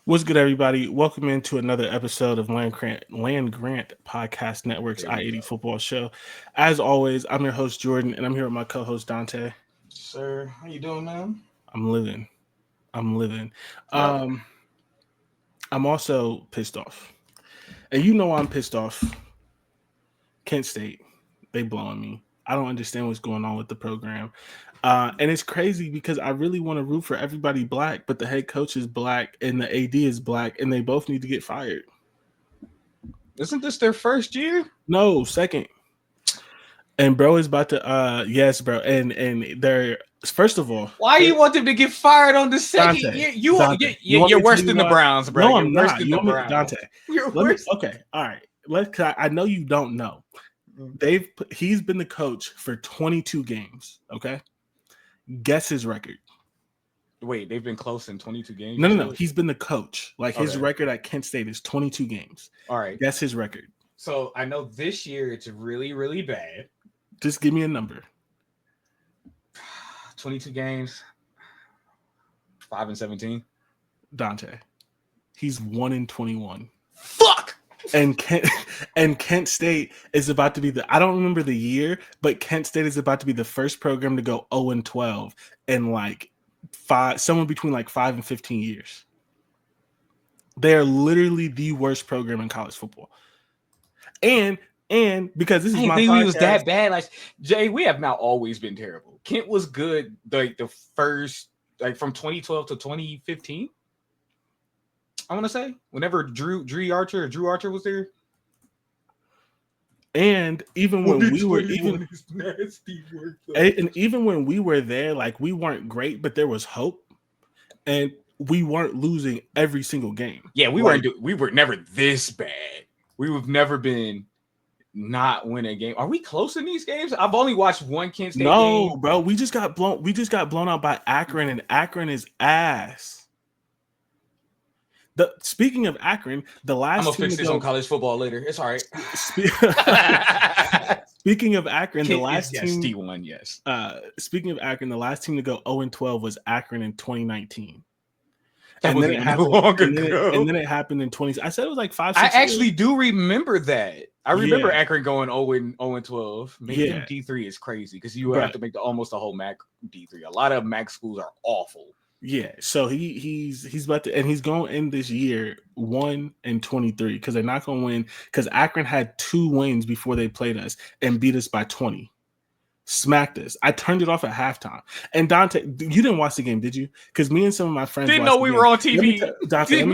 What's good, everybody? Welcome into another episode of Land Grant Podcast Network's There we I-80 go. Football Show. As always, I'm your host, Jordan, and I'm here with my co-host, Dante. Sir, how you doing, man? I'm living. I'm living. Yep. Um, I'm also pissed off. And you know why I'm pissed off. Kent State, they blowing me. I don't understand what's going on with the program. And it's crazy because I really want to root for everybody black, but the head coach is black and the AD is black, and they both need to get fired. Isn't this their first year? No, second. And bro is about to yes, bro. And they're first of all, Why you want them to get fired on the second Dante. year? Dante. You want You're me to tell worse you than the why? Browns, bro. No, You're I'm worse not. than You the want me, Browns. Dante? You're Let me. worse. Okay, all right. I know you don't know. He's been the coach for 22 games. Okay, guess his record. Wait, they've been close in 22 games. No. He's been the coach. Like his Okay. record at Kent State is 22 games. All right. Guess his record. So I know this year it's really, really bad. Just give me a number. 22 games, 5-17. Dante. He's 1-21. Fuck. And Kent State is about to be I don't remember the year, but Kent State is about to be the first program to go 0-12 in like somewhere between like 5 and 15 years. They are literally the worst program in college football. And because this is my podcast, we was that bad. Like Jay, we have not always been terrible. Kent was good like the first, like from 2012 to 2015. I want to say whenever Drew Archer was there. And even when we were even when we were there, like we weren't great, but there was hope, and we weren't losing every single game. Yeah, we were never this bad. We've never been not win a game. Are we close in these games? I've only watched one Kent State game. No, bro, we just got blown out by Akron, and Akron is ass. Speaking of Akron, the last I'm gonna fix this on college football later. It's all right. Speaking of Akron, Kent the last team D1, yes. Speaking of Akron, the last team to go 0-12 was Akron in 2019. That was long ago. And then it happened in 20. I said it was like 5. 6 I actually do remember that. I remember Yeah. Akron going 0-12. Making D3 is crazy because you have to make almost a whole MAC D3. A lot of MAC schools are awful. Yeah, so he's about to, and he's going to end this year 1-23 because they're not going to win because Akron had 2 wins before they played us and beat us by 20. Smacked us. I turned it off at halftime. And Dante, you didn't watch the game, did you? Because me and some of my friends didn't know we were on TV. Dante, let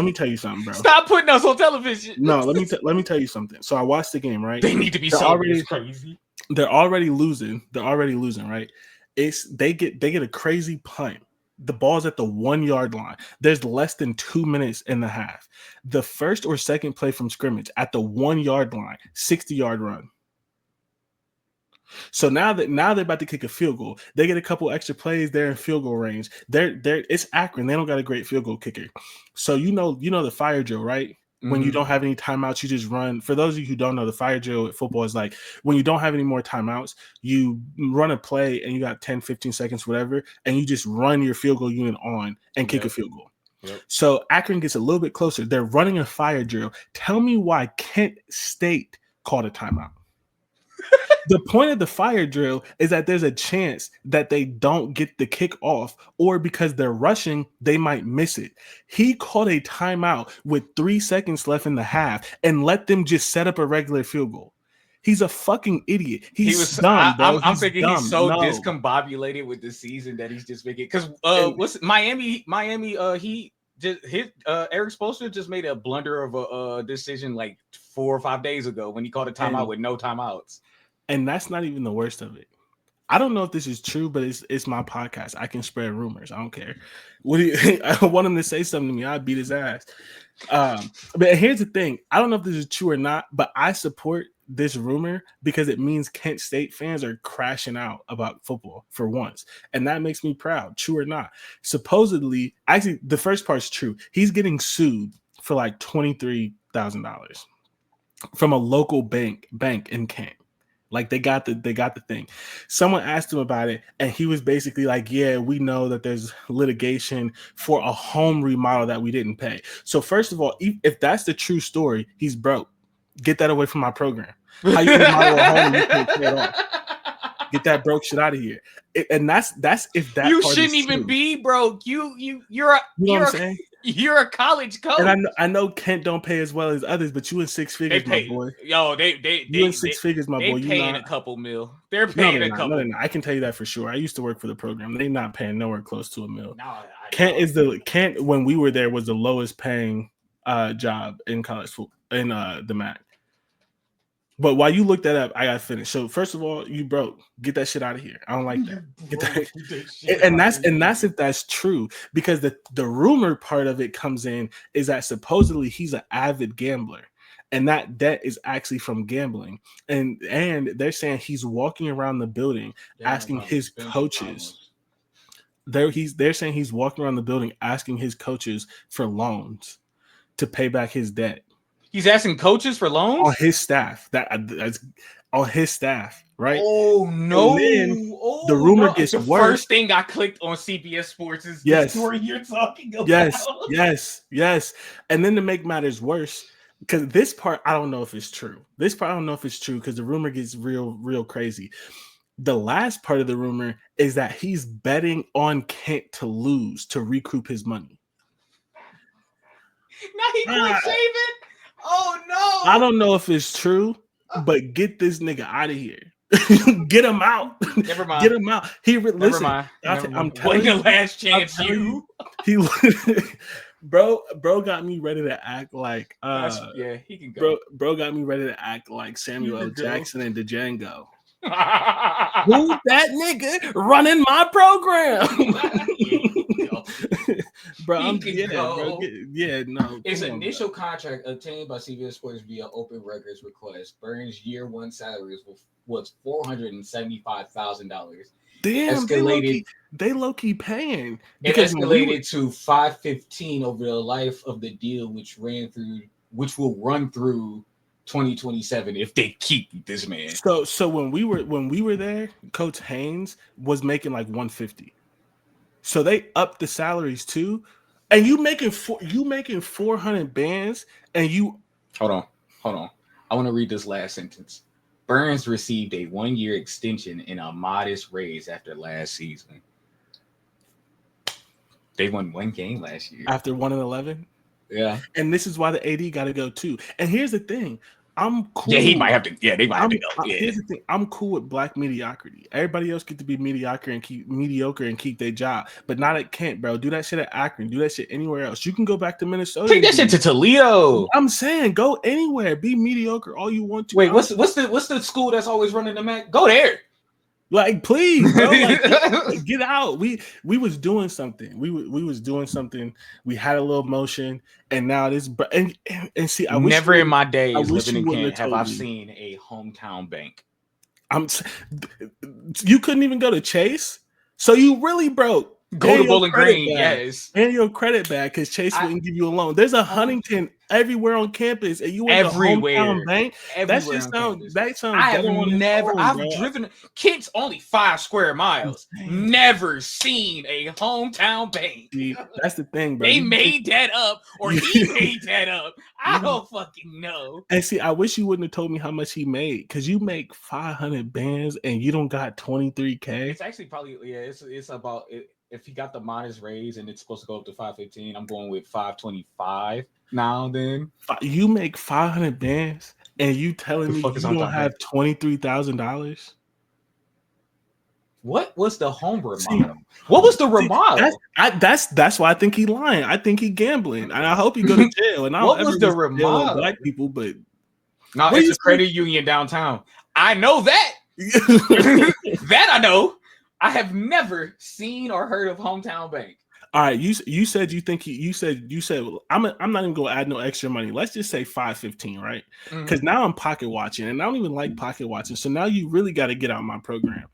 me tell you something, bro. Stop putting us on television. No, let me tell you something. So I watched the game, right? They need to be crazy. They're already losing. Right? They get a crazy punt. The ball's at the 1 yard line. There's less than 2 minutes in the half. The first or second play from scrimmage at the 1 yard line, 60-yard run. So now they're about to kick a field goal. They get a couple extra plays. They're in field goal range. It's Akron. They don't got a great field goal kicker. So you know the fire drill, right? When you don't have any timeouts, you just run. For those of you who don't know, the fire drill at football is like when you don't have any more timeouts, you run a play and you got 10, 15 seconds, whatever, and you just run your field goal unit on and kick a field goal. Yep. So Akron gets a little bit closer. They're running a fire drill. Tell me why Kent State called a timeout. The point of the fire drill is that there's a chance that they don't get the kick off, or because they're rushing, they might miss it. He called a timeout with 3 seconds left in the half and let them just set up a regular field goal. He's a fuking idiot. He's dumb, bro. I'm thinking dumb. He's so discombobulated with the season that he's just making. Because what's Miami? He just hit Eric Spoelstra just made a blunder of a decision like 4 or 5 days ago when he called a timeout with no timeouts. And that's not even the worst of it. I don't know if this is true, but it's my podcast. I can spread rumors. I don't care. I want him to say something to me. I'd beat his ass. But here's the thing. I don't know if this is true or not, but I support this rumor because it means Kent State fans are crashing out about football for once. And that makes me proud, true or not. Supposedly, actually, the first part's true. He's getting sued for like $23,000 from a local bank in Kent. Like they got the thing. Someone asked him about it, and he was basically like, "Yeah, we know that there's litigation for a home remodel that we didn't pay." So first of all, if that's the true story, he's broke. Get that away from my program. How you remodel a home and you can't pay it off? Get that broke shit out of here. And that's if that you part shouldn't is even true. be broke. You're a You know what I'm saying? You're a college coach. And I know Kent don't pay as well as others, but you in six figures, my boy. Yo, you in six figures, my boy. They paying a couple mil. They're paying a couple. No, they're not. I can tell you that for sure. I used to work for the program. They're not paying nowhere close to $1 million. No, Kent when we were there was the lowest paying job in college football in the MAC. But while you look that up, I gotta finish. So first of all, you broke. Get that shit out of here. I don't like that. Get that. And that's if that's true, because the rumor part of it comes in is that supposedly he's an avid gambler, and that debt is actually from gambling. And they're saying he's walking around the building asking his coaches. They're saying he's walking around the building asking his coaches for loans to pay back his debt. He's asking coaches for loans on his staff. That's on his staff, right? Oh no! The rumor gets worse. The first thing I clicked on CBS Sports is the story you're talking about. Yes. And then to make matters worse, because this part I don't know if it's true. Because the rumor gets real crazy. The last part of the rumor is that he's betting on Kent to lose to recoup his money. Now he quit shaving. Oh no! I don't know if it's true, but get this nigga out of here. Get him out. Never mind. Get him out. Never mind. I'm telling you, the last chance you. Bro got me ready to act like he can go. Bro got me ready to act like Samuel L. Jackson and Django. Who's that nigga running my program? Bro, His initial contract obtained by CBS Sports via open records request. Burns' year one salary was $475,000. Damn, they low-key paying. It escalated to $515 over the life of the deal, which will run through 2027 if they keep this man. So when we were there, Coach Haynes was making like $150. So they upped the salaries too, and you making 400 bands, and you hold on. I want to read this last sentence. Burns received a 1-year extension and a modest raise after last season. They won one game last year after 1-11. Yeah, and this is why the AD got to go too. And here's the thing. I'm cool. Yeah, he might have to. Yeah, they might have to go. Yeah. Here's the thing. I'm cool with black mediocrity. Everybody else get to be mediocre and keep their job, but not at Kent, bro. Do that shit at Akron. Do that shit anywhere else. You can go back to Minnesota. Take that shit to Toledo. I'm saying go anywhere. Be mediocre all you want to. Wait, what's the school that's always running the MAC? Go there. Like, please, bro, like, get out. We was doing something. We was doing something. We had a little motion, and now this. And see, I wish never in my days living in Kent have I seen a hometown bank. You couldn't even go to Chase, so you really broke. Go to Bowling Green, yes. And your credit bad because Chase wouldn't give you a loan. There's a Huntington everywhere on campus, and you went to hometown bank. That shit sounds. I've driven. Kent's only 5 square miles. Never seen a hometown bank. See, that's the thing, bro. They made that up, or he made that up. I don't fucking know. And see, I wish you wouldn't have told me how much he made, because you make 500 bands and you don't got 23K. It's actually probably It's about it. If he got the modest raise and it's supposed to go up to 515, I'm going with 525 now. Then you make 500 bands and you telling me you don't have $23,000? What was the home remodel? What was the remodel? That's why I think he lying. I think he gambling, and I hope he go to jail. And what was the remodel? Black people, but no, it's a credit union downtown. I know that. That I know. I have never seen or heard of Hometown Bank. All right, you said you think you said I'm not even gonna add no extra money. Let's just say 515, right? Because now I'm pocket watching, and I don't even like pocket watching. So now you really got to get out my program.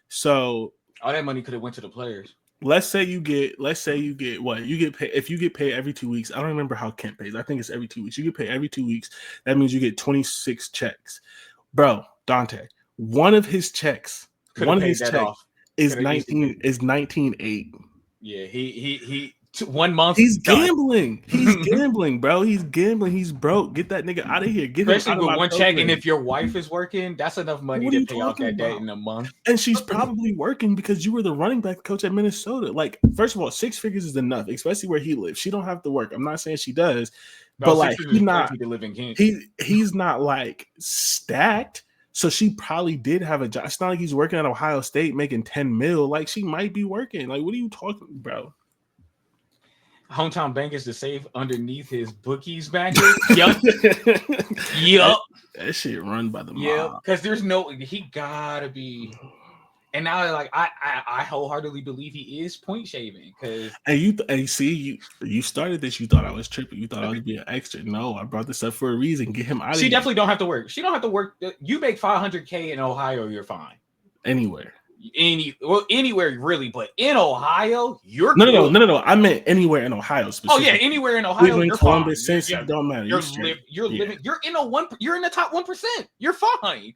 So all that money could have went to the players. Let's say you get what you get paid. If you get paid every 2 weeks, I don't remember how Kent pays. I think it's every 2 weeks. You get paid every 2 weeks. That means you get 26 checks, bro. Dante, One of his checks, Could have paid that off. is 19.8. Yeah, he 1 month. He's done. gambling. He's gambling, bro. He's gambling. He's broke. Get that nigga out of here. Get Especially him out of with my one program. check, and if your wife is working, that's enough money to pay off that debt in a month. And she's probably working because you were the running back coach at Minnesota. Like, first of all, 6 figures is enough, especially where he lives. She don't have to work. I'm not saying she does, but like he's not. He's not like stacked. So she probably did have a job. It's not like he's working at Ohio State making 10 mil. Like, she might be working. Like, what are you talking about? Hometown bank is the safe underneath his bookies banker. Yup. That shit run by the mob. Yeah, because he gotta be. And now, like, I wholeheartedly believe he is point shaving. Because you started this. You thought I was tripping. You thought I was being extra. No, I brought this up for a reason. Get him out of here. She definitely don't have to work. She don't have to work. You make $500K in Ohio, you're fine. Anywhere really, but in Ohio, you're no. I meant anywhere in Ohio. Oh yeah, anywhere in Ohio, you're Columbus, fine. Cincy, don't matter. You're living. You're in the top 1%. You're fine.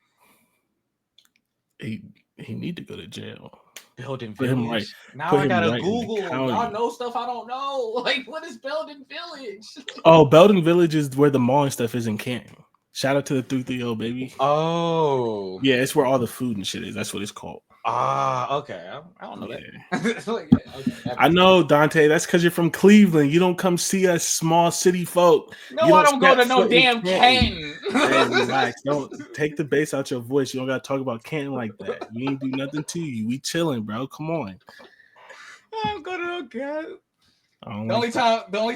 He need to go to jail. Belden Village. Now I gotta Google. Y'all know stuff I don't know. Like, what is Belden Village? Oh, Belden Village is where the mall and stuff is in Canton. Shout out to the 330, baby. Oh, yeah, it's where all the food and shit is. That's what it's called. Okay. I don't know that. Okay. I know, Dante. That's because you're from Cleveland. You don't come see us small city folk. No, I don't go to no damn Canton. Hey, relax. Don't take the bass out your voice. You don't gotta talk about Canton like that. We ain't do nothing to you. We chilling, bro. Come on. I don't go to no Canton. The only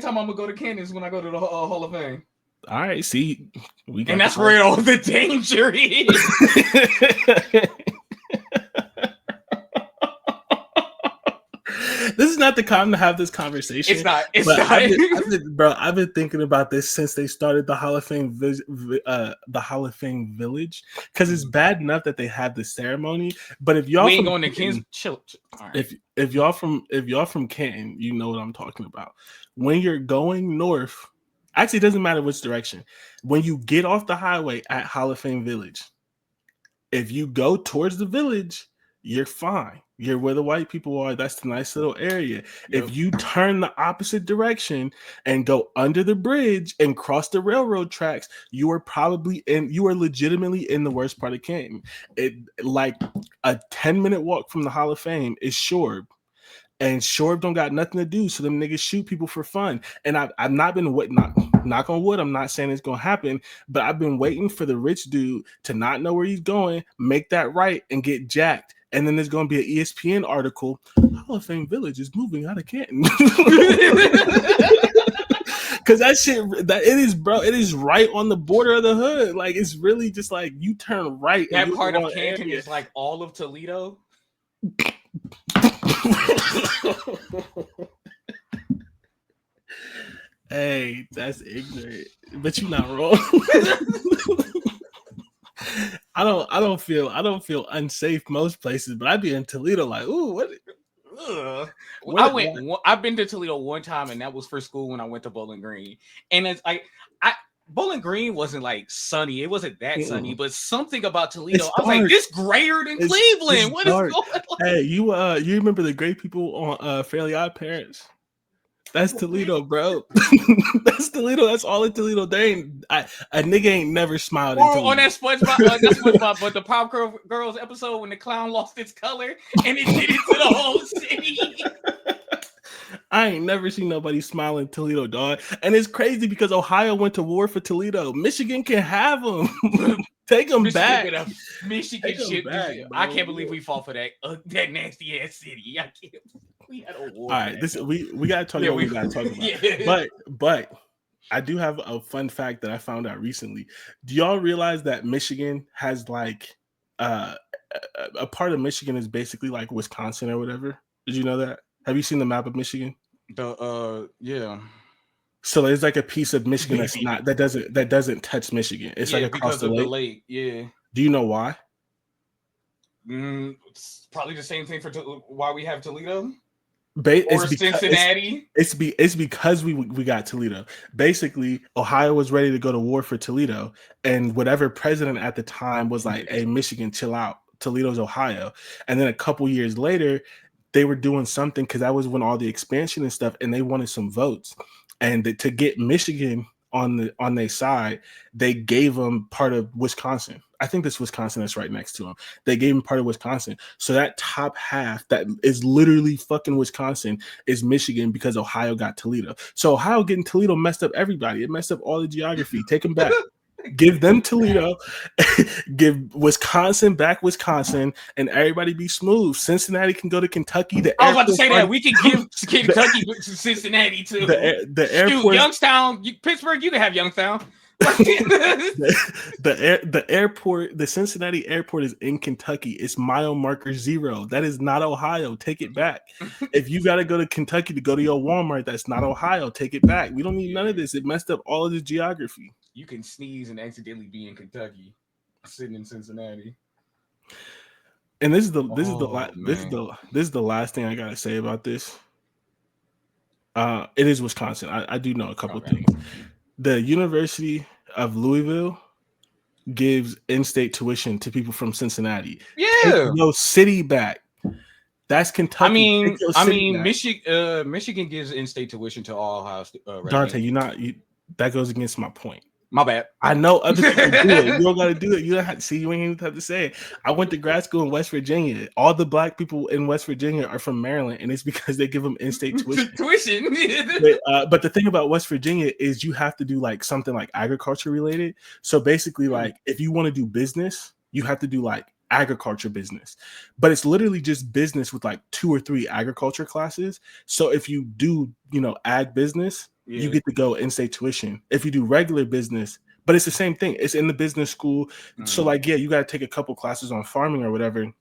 time I'm gonna go to Canton is when I go to the Hall of Fame. All right, see, and that's where all the danger is. This is not the time to have this conversation. It's not. I've been thinking about this since they started the Hall of Fame, Village, because it's bad enough that they have the ceremony. But if y'all ain't going to Kings, chill. Right. If y'all from Canton, you know what I'm talking about. When you're going north, actually, it doesn't matter which direction. When you get off the highway at Hall of Fame Village, if you go towards the village, you're fine. You're where the white people are. That's the nice little area. Yep. If you turn the opposite direction and go under the bridge and cross the railroad tracks, you are legitimately in the worst part of Canton. It like a 10-minute walk from the Hall of Fame is Shorb. And Shorb don't got nothing to do, so them niggas shoot people for fun. And I've not been knock on wood, I'm not saying it's gonna happen, but I've been waiting for the rich dude to not know where he's going, make that right, and get jacked. And then there's gonna be an ESPN article. Hall of Fame Village is moving out of Canton. Because it is right on the border of the hood. Like, it's really just like you turn right. That part of Canton is like all of Toledo. Hey, that's ignorant, but you're not wrong. I don't feel unsafe most places, but I'd be in Toledo like, ooh, what? I've been to Toledo one time, and that was for school when I went to Bowling Green. And it's like Bowling Green wasn't like sunny; it wasn't that sunny, but something about Toledo, I was like, this grayer than Cleveland. What is going on? Hey, you remember the great people on Fairly Odd Parents? That's Toledo, bro. That's Toledo. That's all in Toledo. A nigga ain't never smiled. On that SpongeBob, but the Pop Girls episode when the clown lost its color and it did it to the whole city. I ain't never seen nobody smile in Toledo, dog. And it's crazy because Ohio went to war for Toledo. Michigan can have them. Take them back. Michigan shit. I can't believe we fought for that nasty ass city. I can't. We had a war. All right, we gotta talk about what we gotta talk about. Yeah. But I do have a fun fact that I found out recently. Do y'all realize that Michigan has like a part of Michigan is basically like Wisconsin or whatever? Did you know that? Have you seen the map of Michigan? Yeah. So there's like a piece of Michigan that doesn't touch Michigan. It's like across the lake. Yeah. Do you know why? It's probably the same thing for why we have Toledo. Or Cincinnati. It's because we got Toledo. Basically, Ohio was ready to go to war for Toledo, and whatever president at the time was like, "Hey, Michigan, chill out. Toledo's Ohio." And then a couple years later, they were doing something because that was when all the expansion and stuff, and they wanted some votes, and to get Michigan on their side, they gave them part of Wisconsin. I think this Wisconsin that's right next to them. They gave him part of Wisconsin. So that top half that is literally fucking Wisconsin is Michigan because Ohio got Toledo. So Ohio getting Toledo messed up everybody. It messed up all the geography. Take them back. Give them Toledo, give Wisconsin back Wisconsin, and everybody be smooth. Cincinnati can go to Kentucky. I was about to say that we can give Kentucky to Cincinnati too. The airport, Youngstown, Pittsburgh, you can have Youngstown. the airport, the Cincinnati airport is in Kentucky. It's mile marker 0. That is not Ohio. Take it back. If you got to go to Kentucky to go to your Walmart, that's not Ohio. Take it back. We don't need none of this. It messed up all of the geography. You can sneeze and accidentally be in Kentucky, sitting in Cincinnati. And this is the last thing I gotta say about this. It is Wisconsin. I do know a couple things. The University of Louisville gives in-state tuition to people from Cincinnati. Yeah, take your city back. That's Kentucky. Michigan gives in-state tuition to all Ohio. Dante, that goes against my point. My bad. I know other people do it. You don't got to do it. You don't have to see. You ain't even have to say it. I went to grad school in West Virginia. All the black people in West Virginia are from Maryland, and it's because they give them in-state tuition. But the thing about West Virginia is you have to do like something like agriculture related. So basically, like if you want to do business, you have to do like agriculture business, but it's literally just business with like 2 or 3 agriculture classes. So if you do, ag business, you get to go in-state tuition. If you do regular business, but it's the same thing. It's in the business school. So like, yeah, you got to take a couple classes on farming or whatever.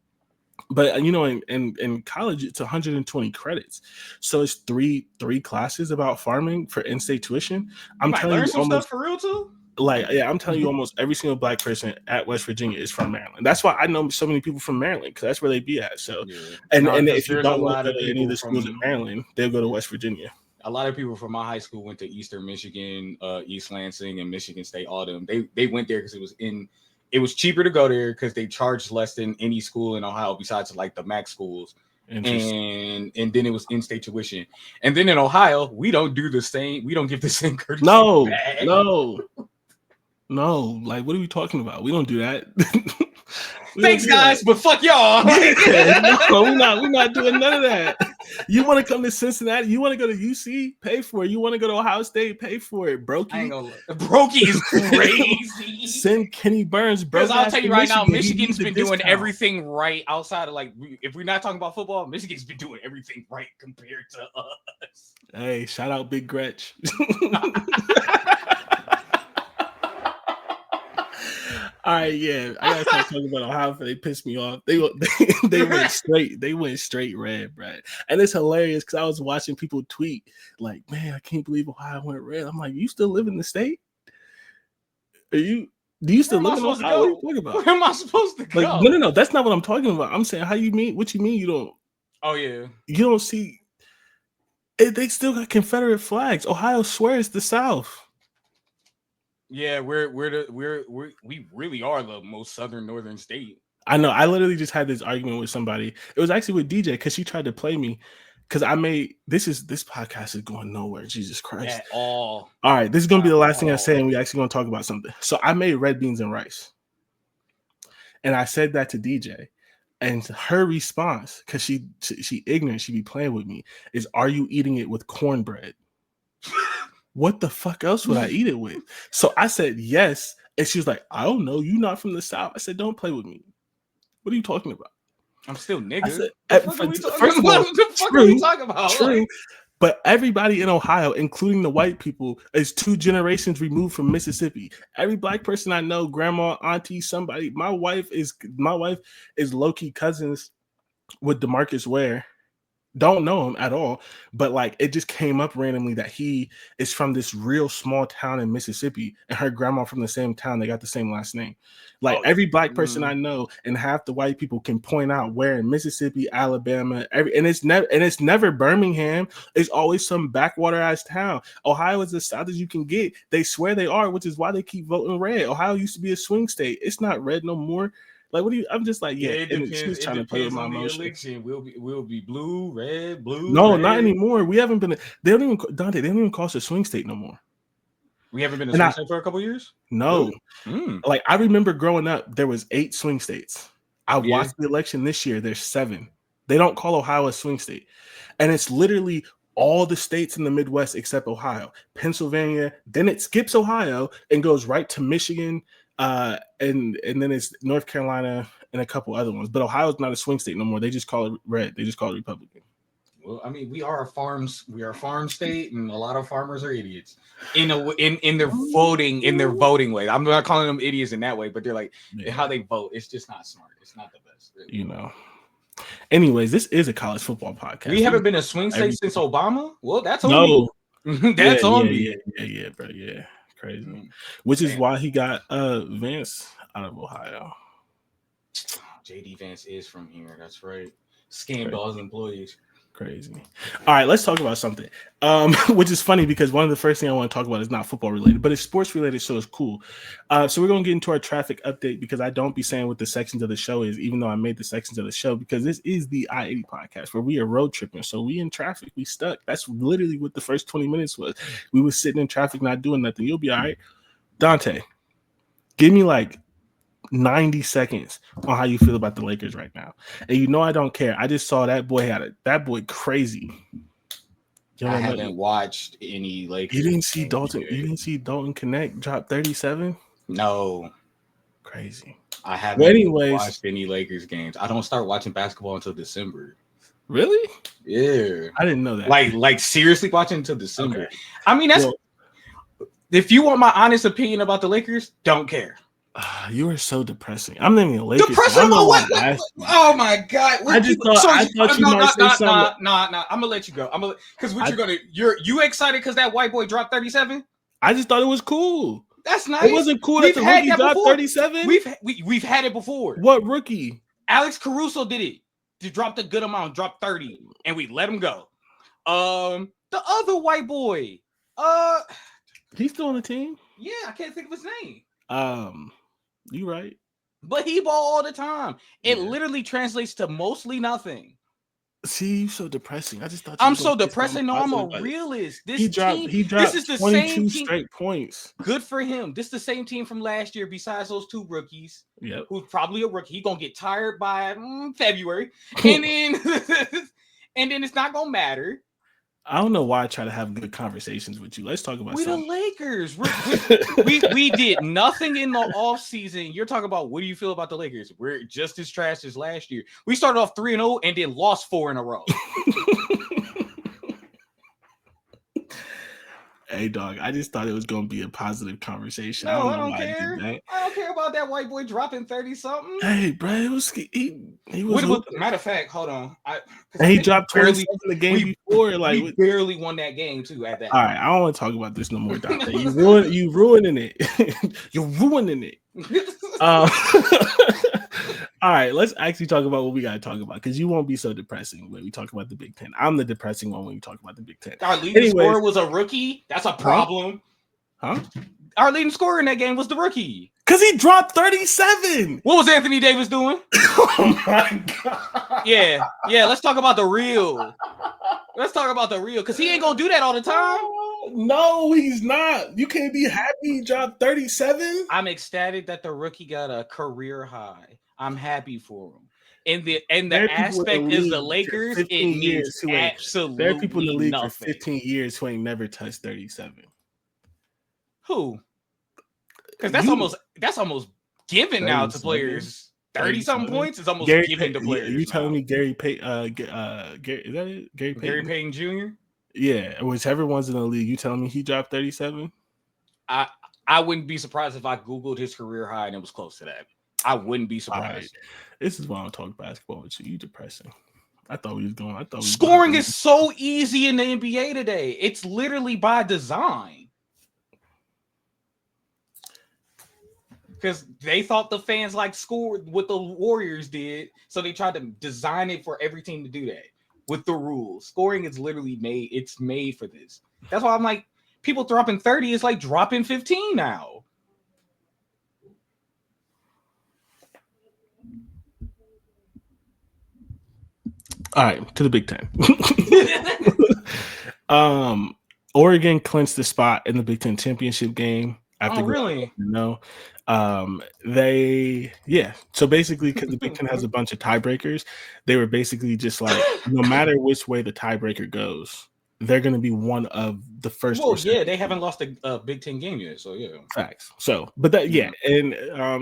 But in college, it's 120 credits. So it's three classes about farming for in-state tuition. I'm telling you, some stuff for real too. I'm telling you, almost every single black person at West Virginia is from Maryland. That's why I know so many people from Maryland, because that's where they be at. So, and if you don't want to go to any of the schools in Maryland, they'll go to West Virginia. A lot of people from my high school went to Eastern Michigan, East Lansing, and Michigan State. All of them, they went there because it was cheaper to go there because they charged less than any school in Ohio besides like the MAC schools. And then it was in-state tuition. And then in Ohio, we don't do the same. We don't give the same courtesy. No, like what are we talking about? We don't do that. Thanks, guys, but fuck y'all. No, we're not doing none of that. You want to come to Cincinnati? You want to go to UC? Pay for it. You want to go to Ohio State? Pay for it. Brokey is crazy. Send Kenny Burns, bro. Because I'll tell you right now, Michigan's been doing everything right outside of like, if we're not talking about football, Michigan's been doing everything right compared to us. Hey, shout out Big Gretch. All right, yeah, I gotta start talking about Ohio. They pissed me off. They went straight. They went straight red, Brad. And it's hilarious because I was watching people tweet like, "Man, I can't believe Ohio went red." I'm like, "You still live in the state? Do you still live in Ohio? What are you talking about? Where am I supposed to go? Like, no. That's not what I'm talking about. I'm saying, how you mean? What you mean you don't? Oh yeah, you don't see. They still got Confederate flags. Ohio swears the South. Yeah, we really are the most northern state. I know. I literally just had this argument with somebody. It was actually with DJ because she tried to play me because I made this podcast is going nowhere. Jesus Christ. At all. All right, this is gonna be the last thing I say, and we actually gonna talk about something. So I made red beans and rice, and I said that to DJ, and her response, because she ignorant, she be playing with me, is, "Are you eating it with cornbread?" What the fuck else would I eat it with? So I said yes. And she was like, "I don't know. You're not from the South." I said, "Don't play with me. What are you talking about?" I'm still nigga. First of all, what are we talking about? True. But everybody in Ohio, including the white people, is 2 generations removed from Mississippi. Every black person I know, grandma, auntie, somebody, my wife is low-key cousins with DeMarcus Ware. Don't know him at all, but like it just came up randomly that he is from this real small town in Mississippi, and her grandma from the same town. They got the same last name. Like every black person I know, and half the white people can point out where in Mississippi, Alabama, and it's never Birmingham. It's always some backwater ass town. Ohio is as south as you can get. They swear they are, which is why they keep voting red. Ohio used to be a swing state. It's not red no more. Like, what do you? I'm just like, yeah. It depends. She was trying to play with my emotions. Election. We'll be blue, red, blue. No, red. not anymore. We haven't been. They don't even Dante. They don't even call us a swing state no more. We haven't been a swing state for a couple years. No, like I remember growing up, there was 8 swing states. I watched the election this year. There's 7. They don't call Ohio a swing state, and it's literally all the states in the Midwest except Ohio, Pennsylvania. Then it skips Ohio and goes right to Michigan. And then it's North Carolina and a couple other ones. But Ohio's not a swing state no more. They just call it red. They just call it Republican. Well, I mean, we are a farm state, and a lot of farmers are idiots in their voting way. I'm not calling them idiots in that way, but they're like how they vote. It's just not smart. It's not the best. Really. You know. Anyways, this is a college football podcast. We haven't been a swing state since Obama. Well, that's on me. That's on me. Yeah, bro. Yeah. Crazy. Which is why he got Vance out of Ohio. JD Vance is from here. That's right. Scammed all his employees. Crazy. All right, let's talk about something. Which is funny because one of the first things I want to talk about is not football related, but it's sports related, so it's cool. So we're gonna get into our traffic update because I don't be saying what the sections of the show is, even though I made the sections of the show, because this is the I-80 podcast where we are road tripping. So we in traffic, we stuck. That's literally what the first 20 minutes was. We were sitting in traffic, not doing nothing. You'll be all right. Dante, give me like 90 seconds on how you feel about the Lakers right now. And you know I don't care. I just saw that boy crazy. I haven't watched any Lakers. You didn't see Dalton. You didn't see Dalton Connect drop 37? No. Crazy. I haven't watched any Lakers games. I don't start watching basketball until December. Really? Yeah. I didn't know that. Like seriously watching until December. Okay. I mean, if you want my honest opinion about the Lakers, don't care. You are so depressing. I'm not even a Lakers. Depressing about what? Oh my god! I thought you might say something. Nah. I'm gonna let you go. Because you excited because that white boy dropped 37? I just thought it was cool. That's nice. It wasn't cool that the rookie dropped 37. We've had it before. What rookie? Alex Caruso did it. He dropped a good amount, dropped 30, and we let him go. The other white boy. He's still on the team. Yeah, I can't think of his name. You right. But he ball all the time. It literally translates to mostly nothing. See, you so depressing. I just thought I'm so depressing. No, I'm a realist. He dropped this is the 22 same straight points. Good for him. This is the same team from last year, besides those 2 rookies. Yep. Who's probably a rookie. He gonna get tired by February, and then it's not gonna matter. I don't know why I try to have good conversations with you. Let's talk about the Lakers. We did nothing in the offseason. You're talking about what do you feel about the Lakers? We're just as trash as last year. We started off 3-0 and then lost 4 in a row. Hey, dog, I just thought it was going to be a positive conversation. No, I don't care. I don't care about that white boy dropping 30-something. Hey, bro, it was he was matter of fact, hold on. He dropped 27 the game before. Like we barely won that game, too, at that. All right, I don't want to talk about this no more, Dante. You ruining it. You're ruining it. All right, let's actually talk about what we got to talk about because you won't be so depressing when we talk about the Big Ten. I'm the depressing one when we talk about the Big Ten. Our leading scorer was a rookie. That's a problem. Huh? Our leading scorer in that game was the rookie. Because he dropped 37. What was Anthony Davis doing? Oh, my God. Yeah. Let's talk about the real. Because he ain't going to do that all the time. No, he's not. You can't be happy he dropped 37. I'm ecstatic that the rookie got a career high. I'm happy for him. And the aspect is the Lakers. It means absolutely there are people in the league nothing. for 15 years who ain't never touched 37. Who? Because that's almost given now to players. 30-something points is almost given to players. You telling me Gary Payton? Gary, is that it? Gary Payton? Gary Payton Jr. Yeah, whichever one's in the league. You telling me he dropped 37? I wouldn't be surprised if I Googled his career high and it was close to that. I wouldn't be surprised. Right. This is why I don't talk basketball with you. You depressing. I thought we was going. I thought we was Scoring is so easy in the NBA today. It's literally by design. Because they thought the fans like scored what the Warriors did, so they tried to design it for every team to do that with the rules. Scoring is literally made. It's made for this. That's why I'm like, people dropping 30 is like dropping 15 now. All right, to the Big Ten. Oregon clinched the spot in the Big Ten championship game. After really? So basically, because the Big Ten has a bunch of tiebreakers, they were basically just like, no matter which way the tiebreaker goes, they're going to be one of the first. Well, yeah, they haven't lost a Big Ten game yet, so yeah. Facts. So, but that, and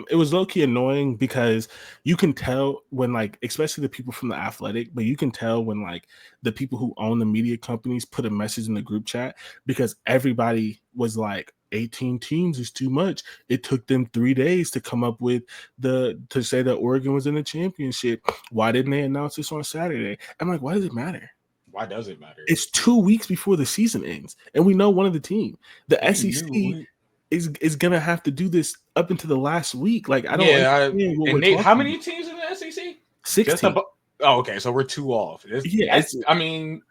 it was low key annoying because you can tell when, like, especially the people from the Athletic, but you can tell when, like, the people who own the media companies put a message in the group chat because everybody was like, 18 teams is too much. It took them 3 days to come up with to say that Oregon was in the championship. Why didn't they announce this on Saturday? I'm like, why does it matter? Why does it matter? It's 2 weeks before the season ends, and we know one of the team. The SEC is gonna have to do this up into the last week. Like, I don't understand what we're talking how many teams in the SEC? 16. Okay, so we're 2 off. I mean,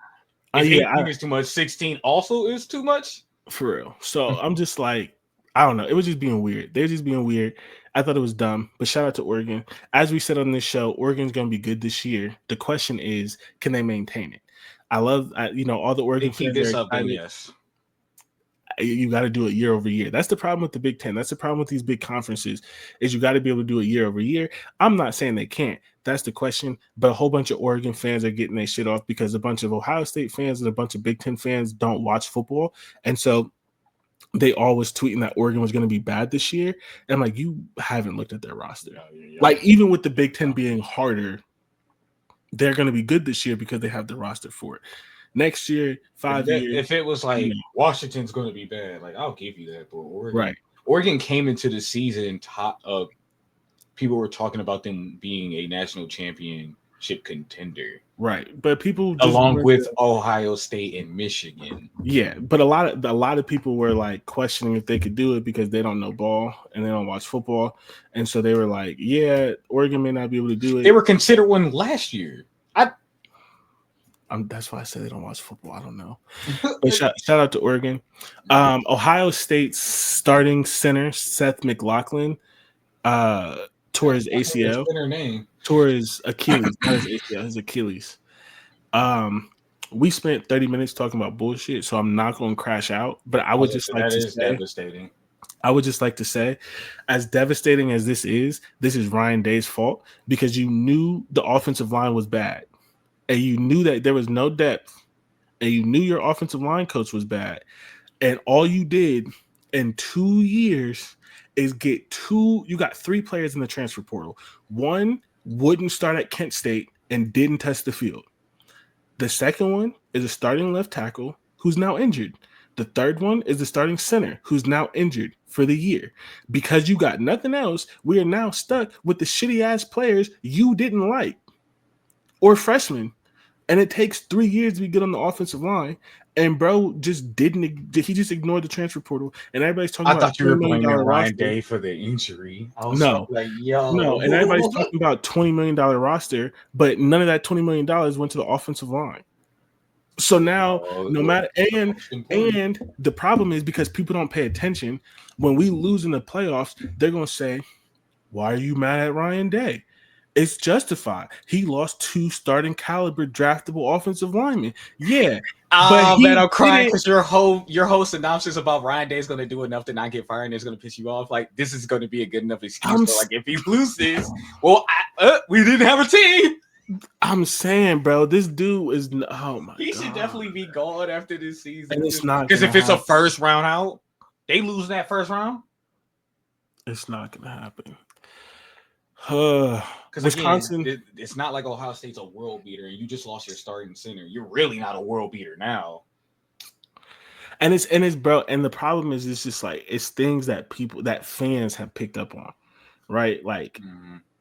if 18 is too much, 16 also is too much. For real. So I'm just like, I don't know. It was just being weird. They're just being weird. I thought it was dumb, but shout out to Oregon. As we said on this show, Oregon's going to be good this year. The question is, can they maintain it? I love, all the Oregon fans are excited. Yes. You got to do it year over year. That's the problem with the Big Ten. That's the problem with these big conferences is you got to be able to do it year over year. I'm not saying they can't. That's the question. But a whole bunch of Oregon fans are getting their shit off because a bunch of Ohio State fans and a bunch of Big Ten fans don't watch football. And so they all was tweeting that Oregon was going to be bad this year. And I'm like, you haven't looked at their roster. Like, even with the Big Ten being harder, they're going to be good this year because they have the roster for it. Next year, 5 years. If it was like Washington's going to be bad, like, I'll give you that. But Oregon came into the season top of people were talking about them being a national championship contender. Right. But people along with Ohio State and Michigan. Yeah, but a lot of people were like questioning if they could do it because they don't know ball and they don't watch football. And so they were like, yeah, Oregon may not be able to do it. They were considered one last year. That's why I said they don't watch football. I don't know. But shout out to Oregon. Ohio State's starting center, Seth McLaughlin, tore his ACL. Tore his Achilles. Not his ACL, his Achilles. We spent 30 minutes talking about bullshit, so I'm not going to crash out. But I would just like to say, devastating. I would just like to say, as devastating as this is Ryan Day's fault because you knew the offensive line was bad. And you knew that there was no depth, and you knew your offensive line coach was bad. And all you did in 2 years is you got 3 players in the transfer portal. One wouldn't start at Kent State and didn't test the field. The second one is a starting left tackle who's now injured. The third one is the starting center who's now injured for the year. Because you got nothing else, we are now stuck with the shitty-ass players you didn't like or freshmen. And it takes 3 years to be good on the offensive line. And bro just ignored the transfer portal. And everybody's talking about I thought you were blaming Ryan Day for the injury. I was like, yo. No, and everybody's talking about $20 million roster, but none of that $20 million went to the offensive line. So now, no matter, and the problem is because people don't pay attention, when we lose in the playoffs, they're going to say, why are you mad at Ryan Day? It's justified. He lost 2 starting caliber draftable offensive linemen. Yeah. Oh, man, I'm crying because your whole synopsis about Ryan Day is going to do enough to not get fired and it's going to piss you off. Like, this is going to be a good enough excuse. Like, if he loses, well, we didn't have a team. I'm saying, bro, this dude is. Oh my! He should definitely be gone after this season. And it's not because if it's a first round out, they lose that first round. It's not going to happen. Because Wisconsin, it's not like Ohio State's a world beater, and you just lost your starting center. You're really not a world beater now. And it's bro, and the problem is it's just like it's things that fans have picked up on, right? Like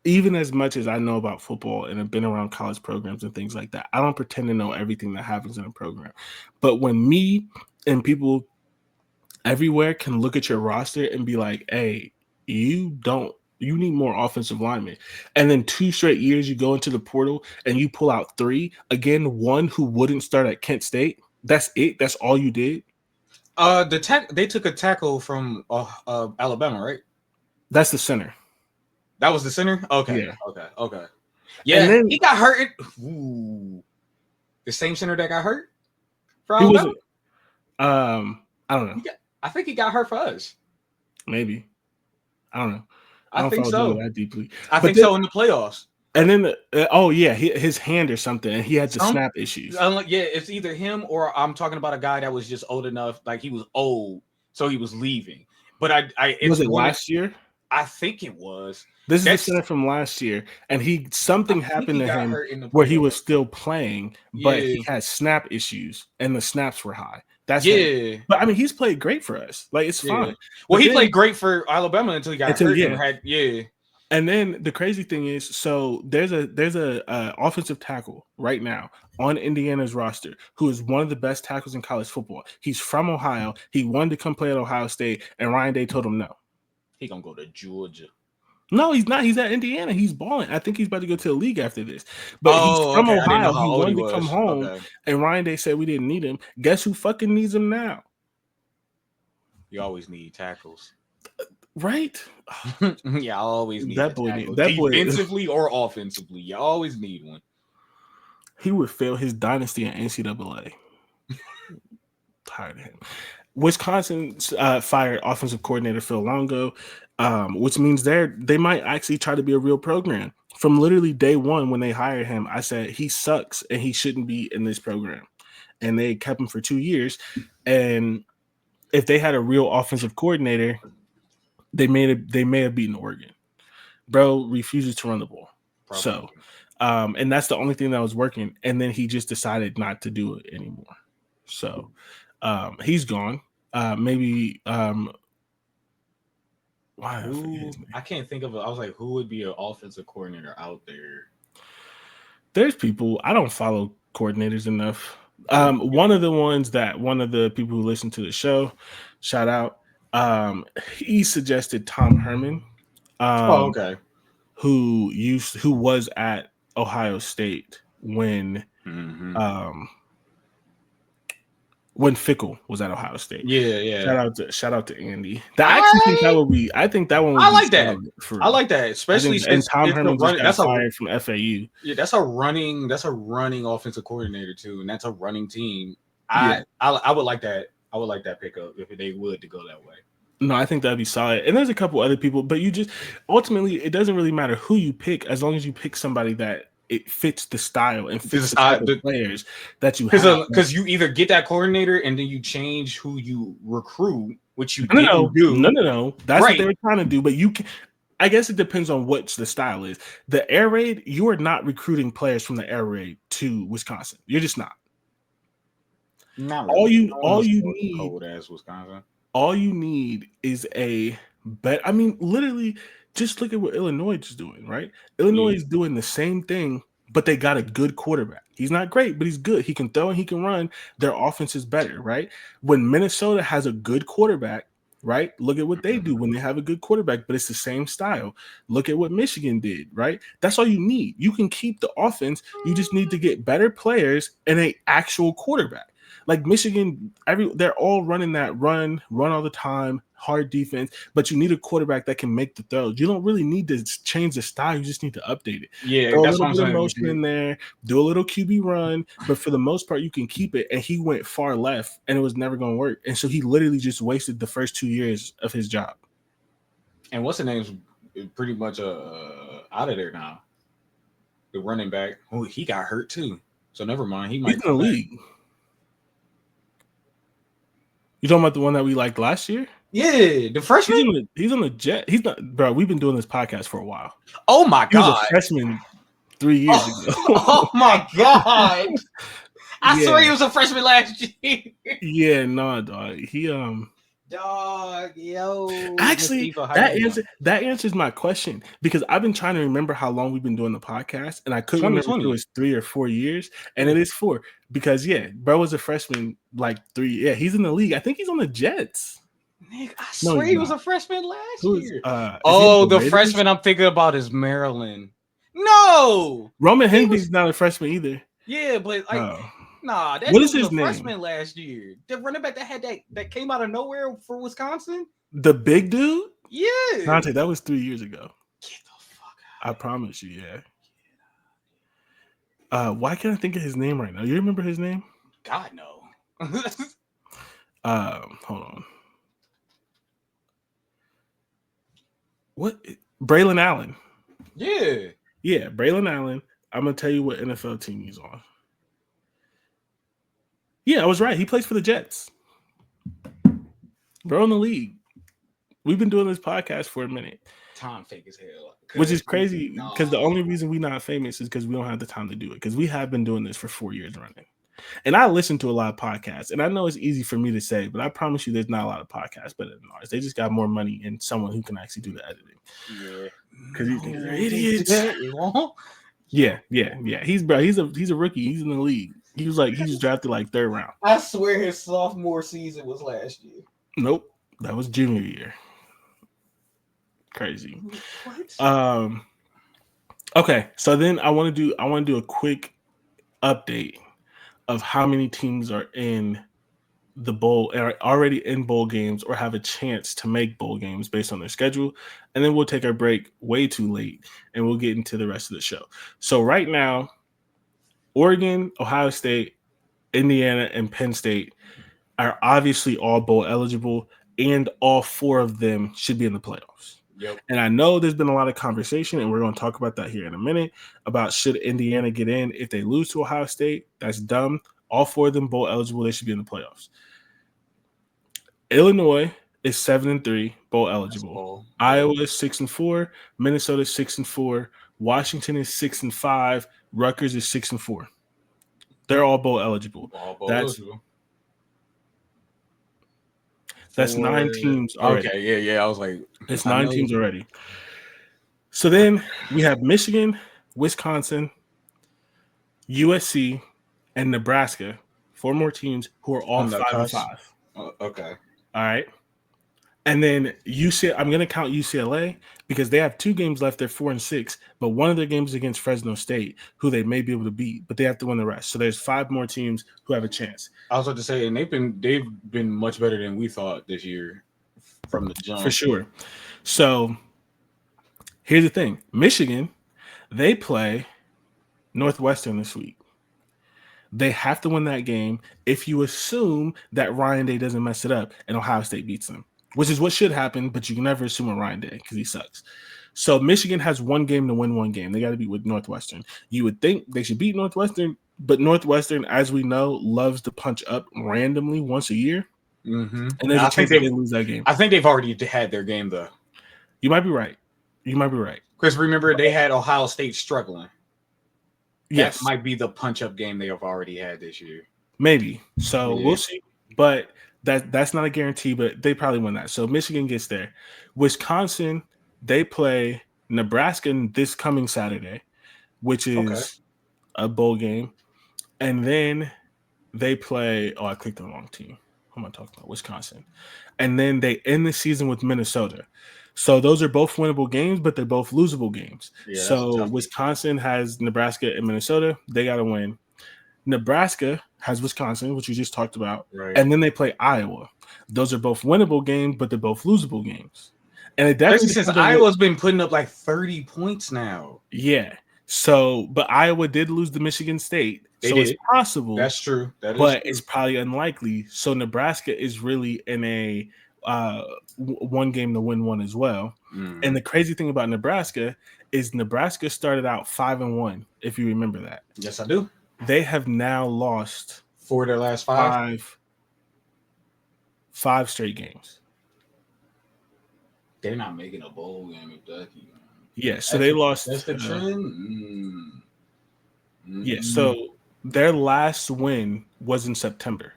even as much as I know about football and have been around college programs and things like that, I don't pretend to know everything that happens in a program. But when me and people everywhere can look at your roster and be like, hey, you need more offensive linemen. And then 2 straight years you go into the portal and you pull out 3. Again, one who wouldn't start at Kent State. That's it. That's all you did. They took a tackle from Alabama, right? That's the center. That was the center? Okay. Yeah. Okay. Yeah, and then, he got hurt. Ooh. The same center that got hurt for Alabama? I don't know. I think he got hurt for us. Maybe. I don't know. I think so. That deeply. I think so in the playoffs. And then, his hand or something, and he had some snap issues. Yeah, it's either him or I'm talking about a guy that was just old enough, like he was old, so he was leaving. But was it last year? I think it was. This is the center from last year, and something happened to him where he was still playing, but he had snap issues, and the snaps were high. That's but I mean, he's played great for us. Like it's fine. Well, he played great for Alabama until he got hurt. And then the crazy thing is, so there's a offensive tackle right now on Indiana's roster who is one of the best tackles in college football. He's from Ohio. He wanted to come play at Ohio State, and Ryan Day told him no. He gonna go to Georgia. No, he's not. He's at Indiana. He's balling. I think he's about to go to the league after this. But he's from Ohio. He wanted to come home, and Ryan Day said we didn't need him. Guess who fucking needs him now? You always need tackles. Right? Yeah, I always need that boy. Defensively or offensively, you always need one. He would fail his dynasty in NCAA. Tired of him. Wisconsin fired offensive coordinator Phil Longo, which means they might actually try to be a real program. From literally day one when they hired him, I said he sucks and he shouldn't be in this program. And they kept him for 2 years. And if they had a real offensive coordinator, they may have beaten Oregon. Bro refuses to run the ball. Probably. So, and that's the only thing that was working. And then he just decided not to do it anymore. So, he's gone. Maybe I can't think of it. I was like, who would be an offensive coordinator out there? There's people. I don't follow coordinators enough. One of the people who listen to the show, shout out. He suggested Tom Herman. Who was at Ohio State when Fickle was at Ohio State. Yeah. Shout out to Andy. I think that one would I like that. I like that, especially since Tom Herman got fired from FAU. Yeah, that's a running offensive coordinator too, and that's a running team. I would like that. I would like that pickup if they would to go that way. No, I think that'd be solid. And there's a couple other people, but you just ultimately it doesn't really matter who you pick as long as you pick somebody that it fits the style and fits the type of players that you have. Because you either get that coordinator and then you change who you recruit, which you didn't do. No. That's what they were trying to do. But you can, I guess it depends on what the style is. The air raid, you are not recruiting players from the air raid to Wisconsin. You're just not. Not really. All you need cold ass Wisconsin. All you need is a bet. I mean, literally, just look at what Illinois is doing, right? Illinois is doing the same thing, but they got a good quarterback. He's not great, but he's good. He can throw and he can run. Their offense is better, right? When Minnesota has a good quarterback, right? Look at what they do when they have a good quarterback, but it's the same style. Look at what Michigan did, right? That's all you need. You can keep the offense. You just need to get better players and an actual quarterback. Like Michigan, they're all running that run all the time, hard defense, but you need a quarterback that can make the throws. You don't really need to change the style. You just need to update it. Yeah, throw that's a little bit of motion in there, do a little QB run, but for the most part, you can keep it. And he went far left, and it was never going to work. And so he literally just wasted the first 2 years of his job. And what's the name's pretty much out of there now. The running back, he got hurt too. So never mind. He's in the league. You talking about the one that we liked last year? Yeah, the freshman. He's on the Jet. He's not, bro. We've been doing this podcast for a while. Oh my god, he was a freshman 3 years ago. Oh my god, I swear he was a freshman last year. Yeah, no, dog. Dog, yo. Actually, that answers my question because I've been trying to remember how long we've been doing the podcast, and I couldn't remember if it was 3 or 4 years, and it is 4 because bro was a freshman like 3. Yeah, he's in the league. I think he's on the Jets. Nigga, I swear he was a freshman last year. The freshman I'm thinking about is Maryland. No, Roman Henry's not a freshman either. Yeah, but nah, that what was is his a name? Freshman last year. The running back that had that came out of nowhere for Wisconsin. The big dude? Yeah. Dante, that was 3 years ago. Get the fuck out. I promise you, yeah. Why can't I think of his name right now? You remember his name? God no. Hold on. What? Braylon Allen. Yeah. Yeah, Braylon Allen. I'm gonna tell you what NFL team he's on. Yeah, I was right. He plays for the Jets. Bro in the league. We've been doing this podcast for a minute. Time fake as hell. Which is crazy because the only reason we're not famous is because we don't have the time to do it. Because we have been doing this for 4 years running. And I listen to a lot of podcasts. And I know it's easy for me to say, but I promise you there's not a lot of podcasts better than ours. They just got more money and someone who can actually do the editing. Yeah. Because these niggas are idiots. Yeah. He's a rookie. He's in the league. He was drafted like 3rd round. I swear his sophomore season was last year. Nope. That was junior year. Crazy. What? Okay, so then I want to do a quick update of how many teams are in the bowl, are already in bowl games or have a chance to make bowl games based on their schedule, and then we'll take our break way too late and we'll get into the rest of the show. So right now, Oregon, Ohio State, Indiana, and Penn State are obviously all bowl eligible, and all 4 of them should be in the playoffs. Yep. And I know there's been a lot of conversation, and we're going to talk about that here in a minute, about should Indiana get in if they lose to Ohio State. That's dumb. All 4 of them bowl eligible. They should be in the playoffs. Illinois is 7-3, bowl eligible. Iowa is 6-4. Minnesota is 6-4. Washington is 6-5. Rutgers is 6-4. They're all bowl eligible. That's 9 teams already. Okay, yeah. I was like, it's 9 teams already. So then we have Michigan, Wisconsin, USC, and Nebraska. 4 more teams who are all 5-5. Okay. All right. And then I'm going to count UCLA because they have 2 games left. They're 4-6, but one of their games is against Fresno State, who they may be able to beat, but they have to win the rest. So there's 5 more teams who have a chance. I was about to say, and they've been much better than we thought this year from the jump. For sure. So here's the thing. Michigan, they play Northwestern this week. They have to win that game if you assume that Ryan Day doesn't mess it up and Ohio State beats them, which is what should happen, but you can never assume a Ryan Day because he sucks. So Michigan has 1 game to win 1 game. They got to beat with Northwestern. You would think they should beat Northwestern, but Northwestern, as we know, loves to punch up randomly once a year. Mm-hmm. And there's a chance they lose that game. I think they've already had their game, though. You might be right. Because remember, they had Ohio State struggling. Yes. That might be the punch-up game they have already had this year. Maybe. So we'll see. But that's not a guarantee, but they probably win that. So Michigan gets there. Wisconsin, they play Nebraska this coming Saturday, which is a bowl game. And then they play – I clicked on the wrong team. Who am I talking about? Wisconsin. And then they end the season with Minnesota. So those are both winnable games, but they're both losable games. Yeah, so Wisconsin has Nebraska and Minnesota. They got to win. Nebraska has Wisconsin, which we just talked about. Right. And then they play Iowa. Those are both winnable games, but they're both losable games. And it definitely since Iowa's been putting up like 30 points now. Yeah. So, but Iowa did lose to Michigan State. It's possible. That's true. But it's probably unlikely. So Nebraska is really in a 1 game to win 1 as well. Mm. And the crazy thing about Nebraska is Nebraska started out 5-1, if you remember that. Yes, I do. They have now lost 4 of their last 5 straight games. They're not making a bowl game if that. Yeah, so they lost. That's the trend. Yeah, so their last win was in September.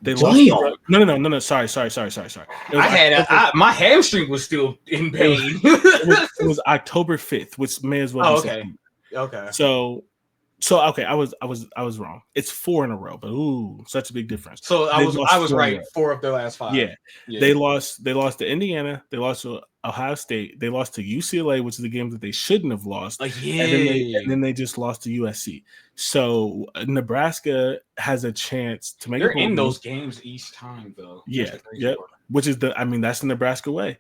They lost. Damn. No. Sorry. It was My hamstring was still in it was, pain. it was October 5th, which may as well be okay. Okay. So okay, I was wrong. It's 4 in a row, but such a big difference. So I was right. 4 of their last 5. Yeah. They lost to Indiana, they lost to Ohio State, they lost to UCLA, which is the game that they shouldn't have lost. And then they just lost to USC. So Nebraska has a chance to make They're a bowl in game. those games each time though. Yeah. Which is that's the Nebraska way.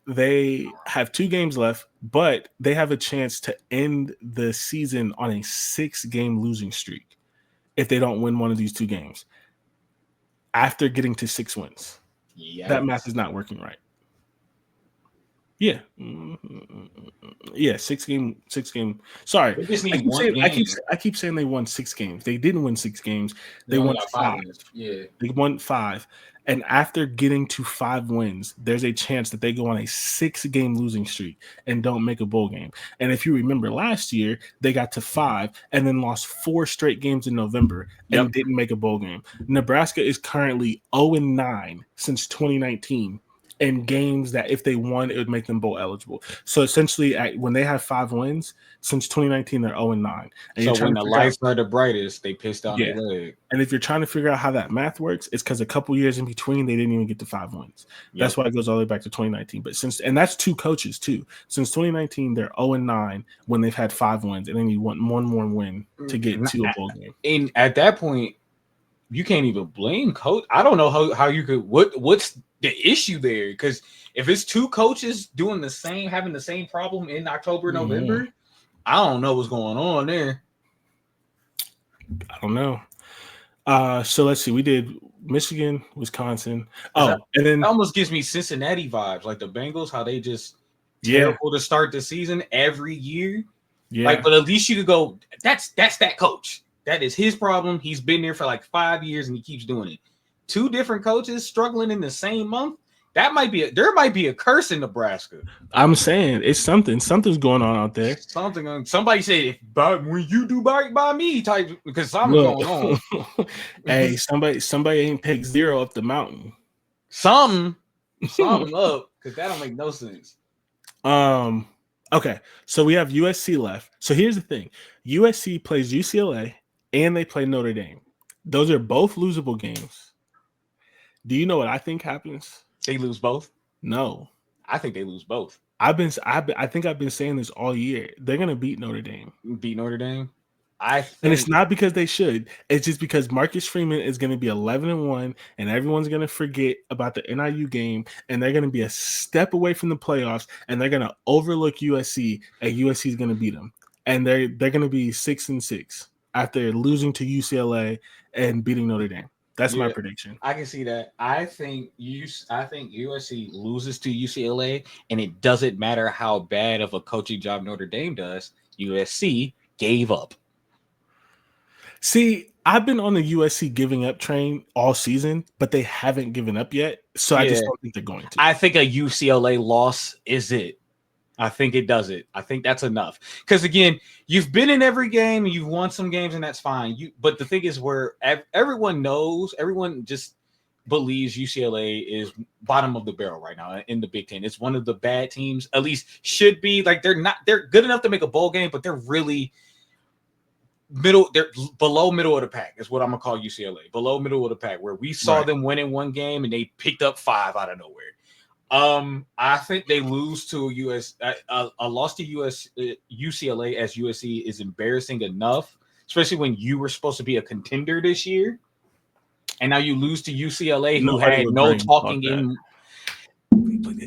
They have 2 games left, but they have a chance to end the season on a 6-game losing streak if they don't win one of these 2 games after getting to 6 wins. That math is not working right. Yeah. Yeah, 6 game. Sorry. I keep saying they won 6 games. They didn't win 6 games. They won 5. Yeah. They won 5. And after getting to 5 wins, there's a chance that they go on a 6-game losing streak and don't make a bowl game. And if you remember last year, they got to 5 and then lost 4 straight games in November and didn't make a bowl game. Nebraska is currently 0-9 since 2019 in games that if they won, it would make them bowl eligible. So essentially, when they have 5 wins since 2019, they're 0-9. So when the lights are the brightest, they piss down their leg. And if you're trying to figure out how that math works, it's because a couple years in between, they didn't even get to 5 wins. That's why it goes all the way back to 2019. But and that's 2 coaches too. Since 2019, they're 0-9 when they've had 5 wins, and then you want one more win to get to a bowl game. And at that point, you can't even blame coach. I don't know how you could. What's the issue there? Because if it's 2 coaches doing having the same problem in October, November, I don't know what's going on there. I don't know. So let's see. We did Michigan, Wisconsin. And then it almost gives me Cincinnati vibes, like the Bengals, how they just terrible to start the season every year. Yeah. But at least you could go. That's that coach. That is his problem. He's been there for like 5 years and he keeps doing it. 2 different coaches struggling in the same month. There might be a curse in Nebraska. I'm saying it's something's going on out there. Somebody said, when you do by me type, because something's going on. Hey, somebody ain't picked 0 up the mountain. Something up, because that don't make no sense. Okay, so we have USC left. So here's the thing: USC plays UCLA and they play Notre Dame. Those are both losable games. Do you know what I think happens? They lose both? No. I think they lose both. I think I've been saying this all year. They're gonna beat Notre Dame. Beat Notre Dame? And it's not because they should. It's just because Marcus Freeman is going to be 11-1, and everyone's going to forget about the NIU game, and they're going to be a step away from the playoffs, and they're going to overlook USC, and USC is going to beat them, and they're going to be 6-6 after losing to UCLA and beating Notre Dame. That's my prediction. I can see that. I think USC loses to UCLA, and it doesn't matter how bad of a coaching job Notre Dame does. USC gave up. See, I've been on the USC giving up train all season, but they haven't given up yet. So I just don't think they're going to. I think a UCLA loss is it. I think it does it. I think that's enough. Because again, you've been in every game and you've won some games, and that's fine. But the thing is, where everyone knows, everyone just believes UCLA is bottom of the barrel right now in the Big Ten. It's one of the bad teams, at least should be. Like they're good enough to make a bowl game, but they're really they're below middle of the pack is what I'm gonna call UCLA. Below middle of the pack, where we saw them win in one game and they picked up 5 out of nowhere. I think they lose to a loss to UCLA as USC is embarrassing enough, especially when you were supposed to be a contender this year, and now you lose to UCLA, who had no talking in.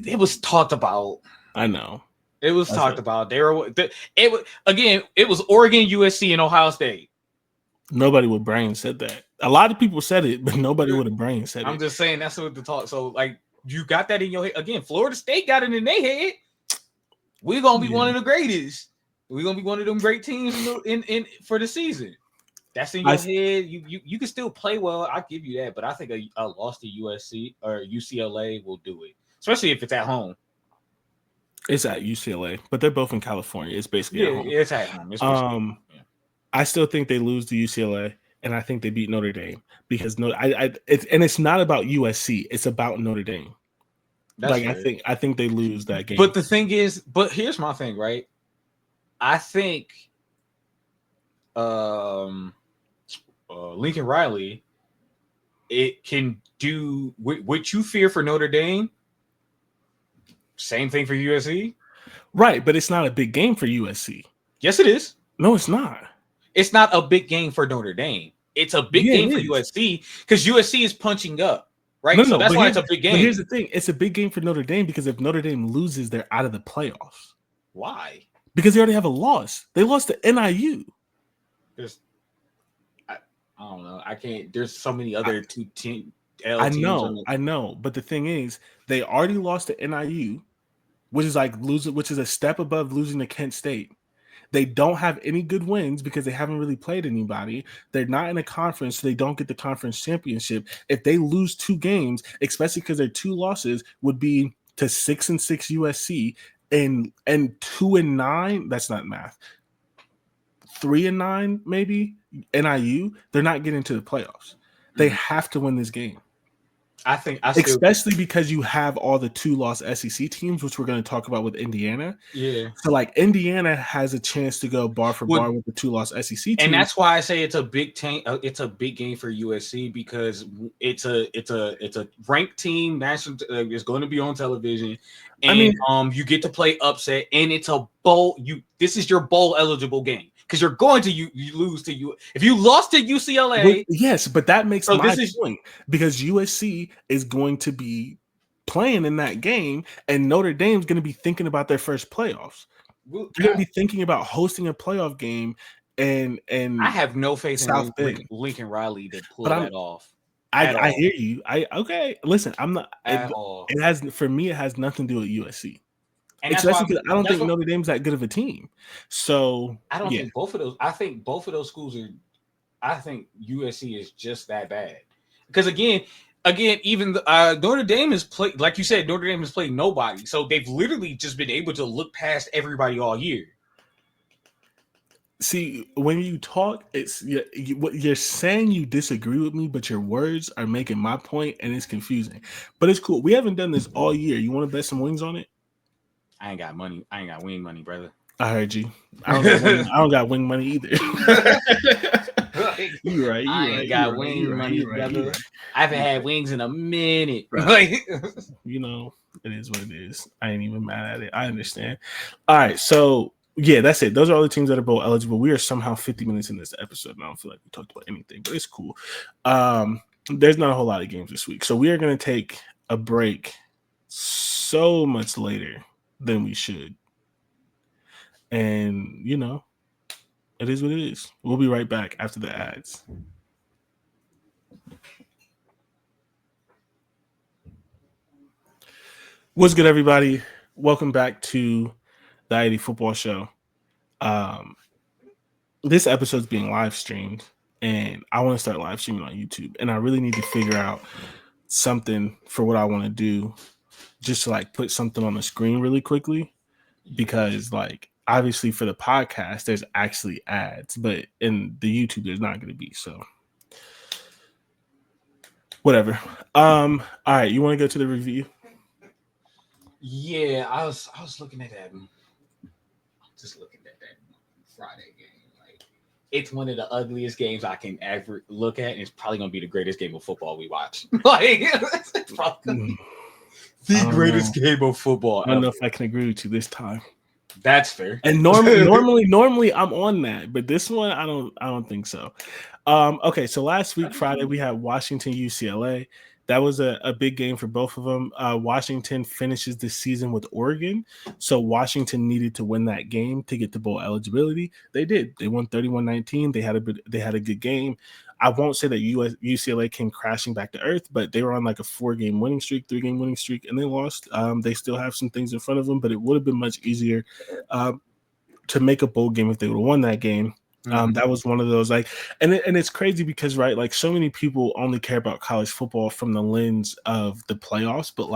It was talked about. I know. It was talked about. It was Oregon, USC, and Ohio State. Nobody with brain said that. A lot of people said it, but nobody with a brain said it. I'm just saying that's what the talk. So like you got that in your head. Again, Florida State got it in their head. We're gonna be one of the greatest. We're gonna be one of them great teams in for the season. That's in your head. You can still play well. I'll give you that, but I think a loss to USC or UCLA will do it, especially if it's at home. It's at UCLA, but they're both in California. It's basically at home. It's at home. I still think they lose to UCLA. and I think they beat Notre Dame because it's not about USC. It's about Notre Dame. That's like fair. I think they lose that game. But the thing is, here's my thing, right? I think Lincoln Riley, it can do what you fear for Notre Dame. Same thing for USC. Right, but it's not a big game for USC. Yes, it is. No, it's not. It's not a big game for Notre Dame. It's a big game for USC because USC is punching up, right? No, so that's why it's a big game. But here's the thing. It's a big game for Notre Dame because if Notre Dame loses, they're out of the playoffs. Why? Because they already have a loss. They lost to NIU. I don't know. I can't. There's so many other two teams. I know. But the thing is, they already lost to NIU, which is a step above losing to Kent State. They don't have any good wins because they haven't really played anybody. They're not in a conference, so they don't get the conference championship. If they lose 2 games, especially because their 2 losses would be to 6-6 USC and 2-9. That's not math. 3-9 maybe NIU. They're not getting to the playoffs. They have to win this game. Especially because you have all the 2-loss SEC teams, which we're going to talk about with Indiana. Yeah. So Indiana has a chance to go bar for bar with the 2-loss SEC team, and that's why I say it's a big it's a big game for USC because it's a ranked team. National is going to be on television, and you get to play upset, and it's a bowl. This is your bowl eligible game. Because you're going to you lose to you if you lost to UCLA. Yes, but that makes my point because USC is going to be playing in that game, and Notre Dame's going to be thinking about their first playoffs. They're going to be thinking about hosting a playoff game, and I have no faith in Lincoln Riley to pull that off. I hear you. Listen, I'm not at all. It has for me. It has nothing to do with USC. And especially because I don't think Notre Dame's that good of a team. So I don't think both of those. I think both of those schools are. I think USC is just that bad. Because again, even Notre Dame has played, like you said, Notre Dame has played nobody. So they've literally just been able to look past everybody all year. See, when you talk, what you're saying. You disagree with me, but your words are making my point, and it's confusing. But it's cool. We haven't done this all year. You want to bet some wings on it? I ain't got money. I ain't got wing money, brother. I heard you. I don't got wing money either. You're right. I ain't got wing money, brother. I haven't had wings in a minute. Right. It is what it is. I ain't even mad at it. I understand. All right. So, yeah, that's it. Those are all the teams that are bowl eligible. We are somehow 50 minutes in this episode, and I don't feel like we talked about anything, but it's cool. There's not a whole lot of games this week. So we are going to take a break so much later than we should. And, it is what it is. We'll be right back after the ads. What's good, everybody? Welcome back to the I-80 Football Show. This episode's being live streamed, and I want to start live streaming on YouTube. And I really need to figure out something for what I want to do, just to put something on the screen really quickly, because obviously for the podcast there's actually ads, but in the YouTube there's not going to be. So whatever. All right, you want to go to the review? Yeah, I was looking at that. Just looking at that Friday game. It's one of the ugliest games I can ever look at, and it's probably gonna be the greatest game of football we watch. It's probably the greatest game of football. I don't know if I can agree with you this time. That's fair. And normally I'm on that, but this one I don't think so. Okay, so last week Friday we had Washington UCLA. That was a big game for both of them. Washington finishes the season with Oregon, so Washington needed to win that game to get to bowl eligibility. They did. They won 31-19. They had a good game. I won't say that UCLA came crashing back to earth, but they were on a 3-game winning streak, and they lost. They still have some things in front of them, but it would have been much easier to make a bowl game if they would have won that game. That was one of those and it's crazy because so many people only care about college football from the lens of the playoffs, but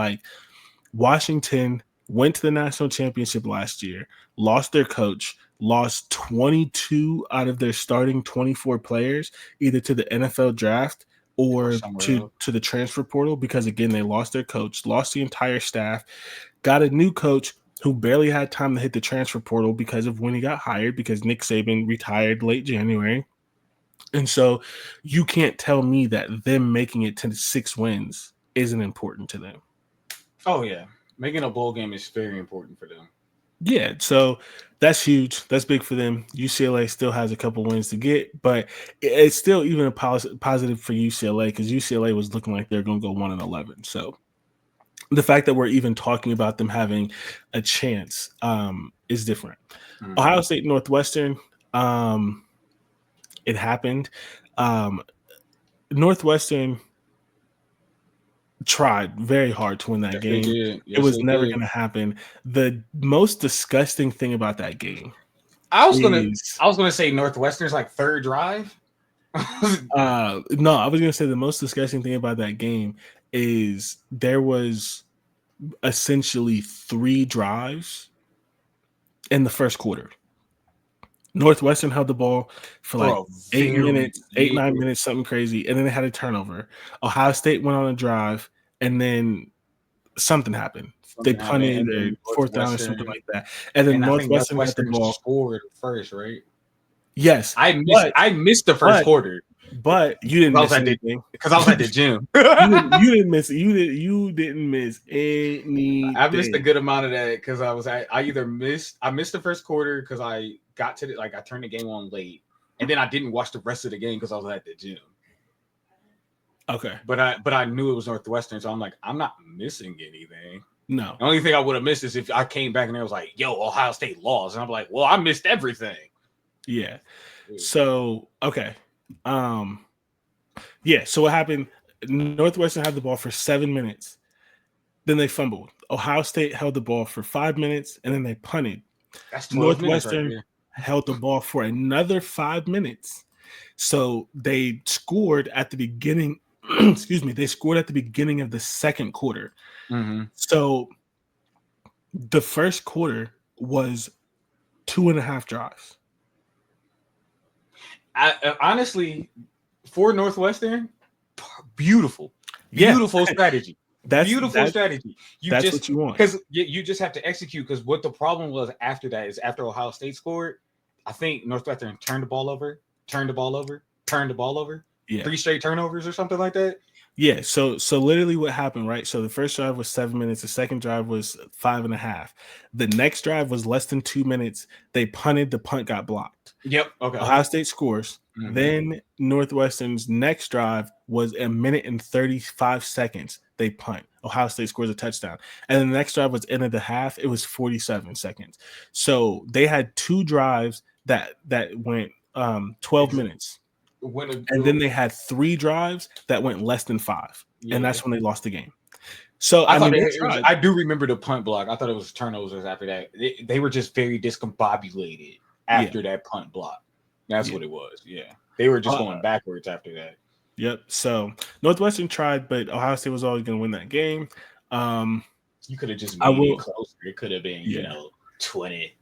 Washington went to the national championship last year, lost their coach, lost 22 out of their starting 24 players, either to the NFL draft or to the transfer portal, because again, they lost their coach, lost the entire staff, got a new coach who barely had time to hit the transfer portal because of when he got hired, because Nick Saban retired late January. And so you can't tell me that them making it to 6 wins isn't important to them. Oh, yeah. Making a bowl game is very important for them. Yeah, so that's huge. That's big for them. UCLA still has a couple wins to get, but it's still even a positive for UCLA, because UCLA was looking like they're going to go 1-11. So the fact that we're even talking about them having a chance is different. Mm-hmm. Ohio State Northwestern, it happened. Northwestern tried very hard to win that game. Yes, it was never going to happen. The most disgusting thing about that game, I was gonna say Northwestern's like third drive. No, I was gonna say the most disgusting thing about that game is there was essentially 3 drives in the first quarter. Northwestern held the ball for like 8 minutes, 9 minutes, something crazy, and then they had a turnover. Ohio State went on a drive, and then something happened. They punted or 4th down or something like that. And then Northwestern had the ball. Scored first, right? Yes. I missed the first quarter. But you didn't miss anything because I was at the gym. you didn't miss it. You didn't miss anything. I missed a good amount of that because I missed the first quarter because I got to I turned the game on late, and then I didn't watch the rest of the game because I was at the gym. Okay, but I knew it was Northwestern, so I'm like, I'm not missing anything. No, the only thing I would have missed is if I came back and it was like, "Yo, Ohio State lost," and I'm like, "Well, I missed everything." Yeah. So okay, yeah. So what happened? Northwestern had the ball for 7 minutes, then they fumbled. Ohio State held the ball for 5 minutes, and then they punted. That's 12 Northwestern minutes right held the ball for another 5 minutes. So they scored at the beginning. Excuse me. They scored at the beginning of the second quarter. Mm-hmm. So the first quarter was 2.5 drives. Honestly, for Northwestern, beautiful strategy. Beautiful strategy. That's what you want, because you just have to execute. Because what the problem was after that is after Ohio State scored, I think Northwestern turned the ball over. Yeah. 3 straight turnovers or something like that. Yeah. So literally what happened, right? So the first drive was 7 minutes. The second drive was 5.5. The next drive was less than 2 minutes. They punted. The punt got blocked. Yep. Okay. Ohio State scores. Mm-hmm. Then Northwestern's next drive was 1 minute and 35 seconds. They punt. Ohio State scores a touchdown. And then the next drive was end of the half. It was 47 seconds. So they had 2 drives that went 12 minutes. And then they had 3 drives that went less than 5. Yeah. And that's when they lost the game. So I do remember the punt block. I thought it was turnovers after that. They were just very discombobulated after that punt block. That's what it was. Yeah. They were just going backwards after that. Yep. So Northwestern tried, but Ohio State was always going to win that game. You could have just made it closer. It could have been, 20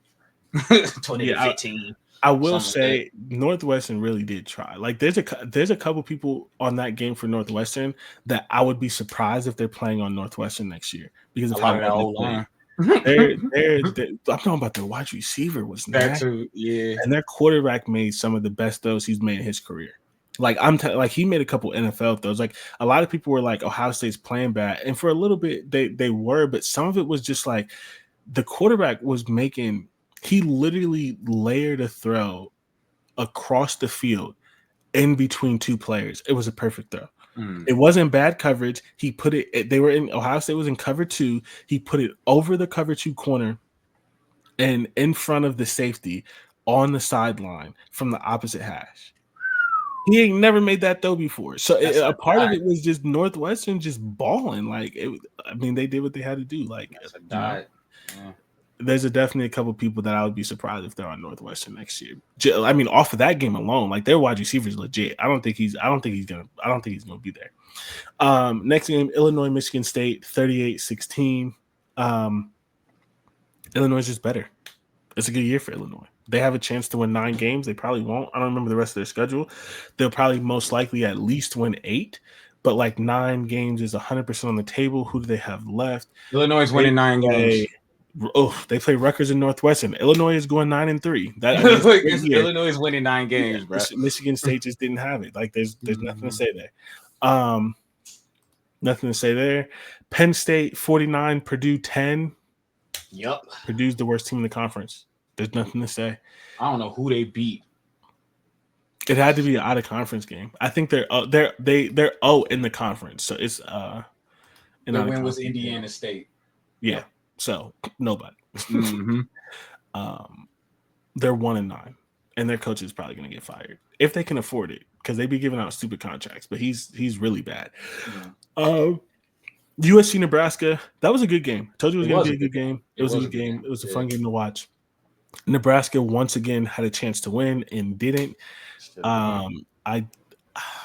to 15. I will say Northwestern really did try. Like there's a couple people on that game for Northwestern that I would be surprised if they're playing on Northwestern next year because of how well they play. I'm talking about their wide receiver was nasty. And their quarterback made some of the best throws he's made in his career. Like he made a couple NFL throws. Like a lot of people were like Ohio State's playing bad, and for a little bit they were, but some of it was just like the quarterback was making. He literally layered a throw across the field in between 2 players. It was a perfect throw. It wasn't bad coverage. He put it. They were in Ohio State was in cover 2. He put it over the cover 2 corner and in front of the safety on the sideline from the opposite hash. He ain't never made that throw before. So a part of it was just Northwestern just balling. Like they did what they had to do. Like there's definitely a couple people that I would be surprised if they're on Northwestern next year. I mean, off of that game alone, like their wide receiver's legit. I don't think he's gonna be there. Next game, Illinois, Michigan State, 38-16. Illinois is just better. It's a good year for Illinois. They have a chance to win 9 games. They probably won't. I don't remember the rest of their schedule. They'll probably most likely at least win 8, but like 9 games is 100% on the table. Who do they have left? Illinois is winning 9 games. They play Rutgers and Northwestern. Illinois is going 9-3. That I mean, it's a great year. Illinois is winning 9 games, bro. Michigan State just didn't have it. Like there's nothing to say there. Nothing to say there. Penn State 49, Purdue 10. Yep. Purdue's the worst team in the conference. There's nothing to say. I don't know who they beat. It had to be an out of conference game. I think they're in the conference, so it's Their win was Indiana State. Yeah, so nobody. Mm-hmm. They're 1-9, and their coach is probably going to get fired if they can afford it because they be giving out stupid contracts. But he's really bad. Yeah. USC Nebraska, that was a good game. I told you it was going to be a good game. It was a good game. It was a fun game to watch. Nebraska once again had a chance to win and didn't. I don't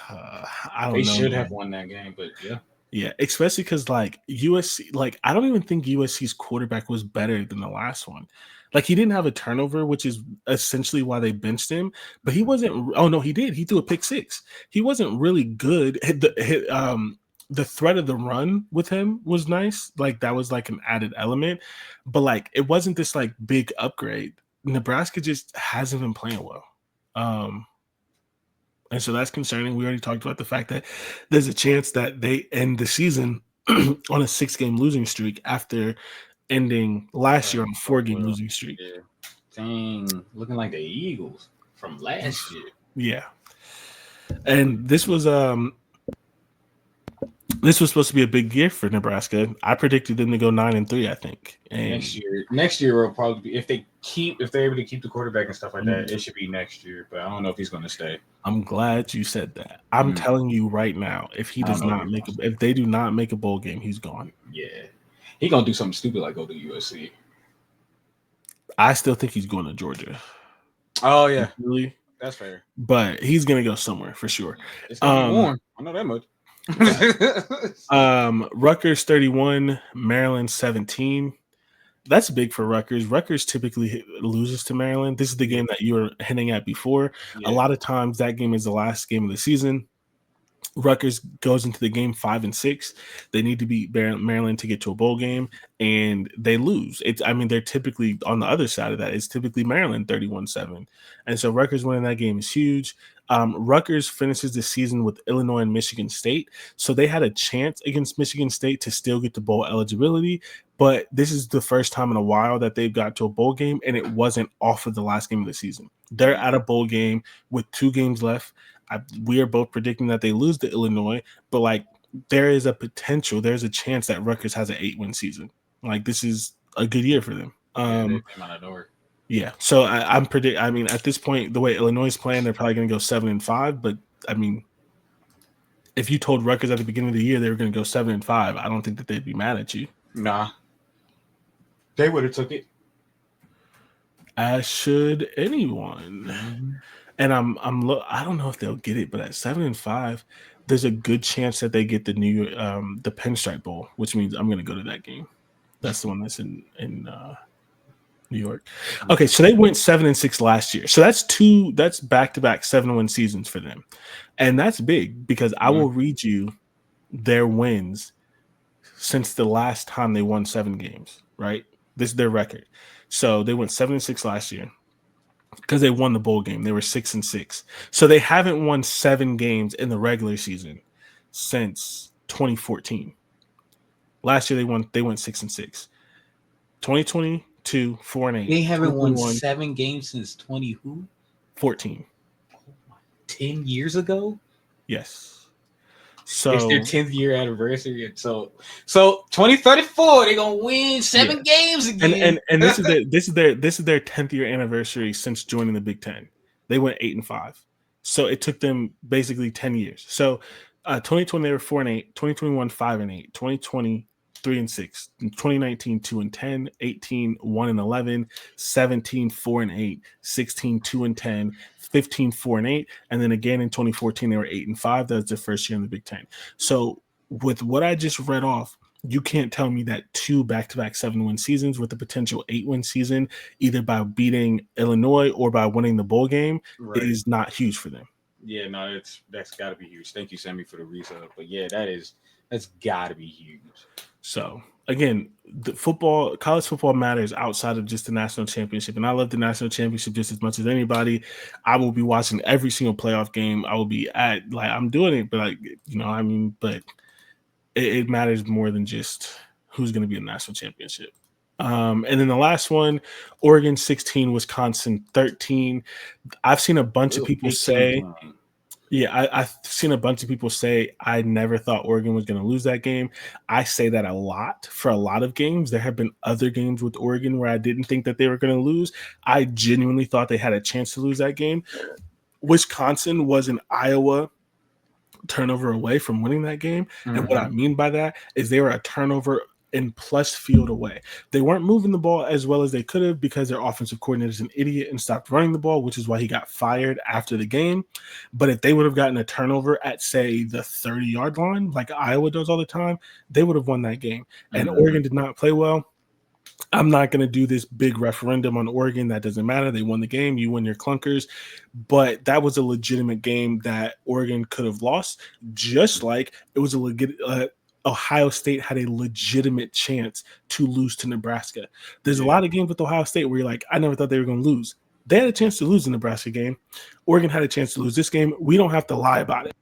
know. They should have won that game, but yeah. Yeah, especially because like USC, like I don't even think USC's quarterback was better than the last one. Like he didn't have a turnover, which is essentially why they benched him. But he wasn't. Oh no, he did. He threw a pick 6. He wasn't really good. The threat of the run with him was nice. Like that was like an added element, but like it wasn't this like big upgrade. Nebraska just hasn't been playing well. And so that's concerning. We already talked about the fact that there's a chance that they end the season on a 6-game losing streak after ending last year on a 4-game losing streak. Yeah. Dang, looking like the Eagles from last year. Yeah. And this was supposed to be a big year for Nebraska. I predicted them to go 9-3, I think. And next year will probably be if they're able to keep the quarterback and stuff like that. It should be next year, but I don't know if he's going to stay. I'm glad you said that. I'm telling you right now, if they do not make a bowl game, he's gone. Yeah, he's gonna do something stupid like go to USC. I still think he's going to Georgia. Oh yeah, really? That's fair. But he's gonna go somewhere for sure. It's gonna be warm. I know that much. Rutgers 31, Maryland 17. That's big for Rutgers. Rutgers typically loses to Maryland. This is the game that you were hinting at before. Yeah. A lot of times that game is the last game of the season. Rutgers goes into the game 5-6. They need to beat Maryland to get to a bowl game, and they lose. They're typically on the other side of that. It's typically Maryland 31-7. And so Rutgers winning that game is huge. Rutgers finishes the season with Illinois and Michigan State. So they had a chance against Michigan State to still get to bowl eligibility. But this is the first time in a while that they've got to a bowl game, and it wasn't off of the last game of the season. They're at a bowl game with 2 games left. We are both predicting that they lose to Illinois, but like there is a potential, there's a chance that Rutgers has an 8-win season. Like this is a good year for them. Yeah. So at this point, the way Illinois is playing, they're probably going to go 7-5. But I mean, if you told Rutgers at the beginning of the year they were going to go 7-5, I don't think that they'd be mad at you. Nah, they would have took it. As should anyone. Mm-hmm. And I don't know if they'll get it, but at 7-5, there's a good chance that they get the the Pinstripe Bowl, which means I'm going to go to that game. That's the one that's in New York. Okay, so they went 7-6 last year. So that's back-to-back 7-win seasons for them. And that's big because I will read you their wins since the last time they won 7 games, right? This is their record. So they went 7-6 last year because they won the bowl game. They were 6-6. So they haven't won 7 games in the regular season since 2014. Last year they went 6-6. 2022, 4-8. They haven't won 7 games since 14. 10 years ago? Yes. So it's their 10th year anniversary. So 2034, they're gonna win 7 games again. And this is their 10th year anniversary since joining the Big Ten. They went 8-5. So it took them basically 10 years. So 2020 they were 4-8, 2021 5-8, 2020 3-6, 2019 2-10, 18 1-11, 17 4-8, 16 2-10, 15 4-8, and then again in 2014 they were 8-5. That was their first year in the Big Ten. So with what I just read off, You can't tell me that 2 back-to-back 7-win seasons with a potential 8-win season, either by beating Illinois or by winning the bowl game, is not huge for them. Yeah, no, that's got to be huge. Thank you, Sammy, for the resub. But yeah, that's got to be huge. So again, the college football matters outside of just the national championship, and I love the national championship just as much as anybody. I will be watching every single playoff game. I will be I'm doing it, but but it matters more than just who's going to be in the national championship. And then the last one, Oregon 16, Wisconsin 13. I've seen a bunch of people say. Yeah, I've seen a bunch of people say I never thought Oregon was going to lose that game. I say that a lot for a lot of games. There have been other games with Oregon where I didn't think that they were going to lose. I genuinely thought they had a chance to lose that game. Wisconsin was an Iowa turnover away from winning that game. Mm-hmm. And what I mean by that is they were a turnover and plus field away. They weren't moving the ball as well as they could have because their offensive coordinator is an idiot and stopped running the ball, which is why he got fired after the game. But if they would have gotten a turnover at, say, the 30-yard line, like Iowa does all the time, they would have won that game. And Oregon did not play well. I'm not going to do this big referendum on Oregon. That doesn't matter. They won the game. You win your clunkers. But that was a legitimate game that Oregon could have lost, just like it was a Ohio State had a legitimate chance to lose to Nebraska. There's a lot of games with Ohio State where you're like, I never thought they were going to lose. They had a chance to lose the Nebraska game. Oregon had a chance to lose this game. We don't have to lie about it.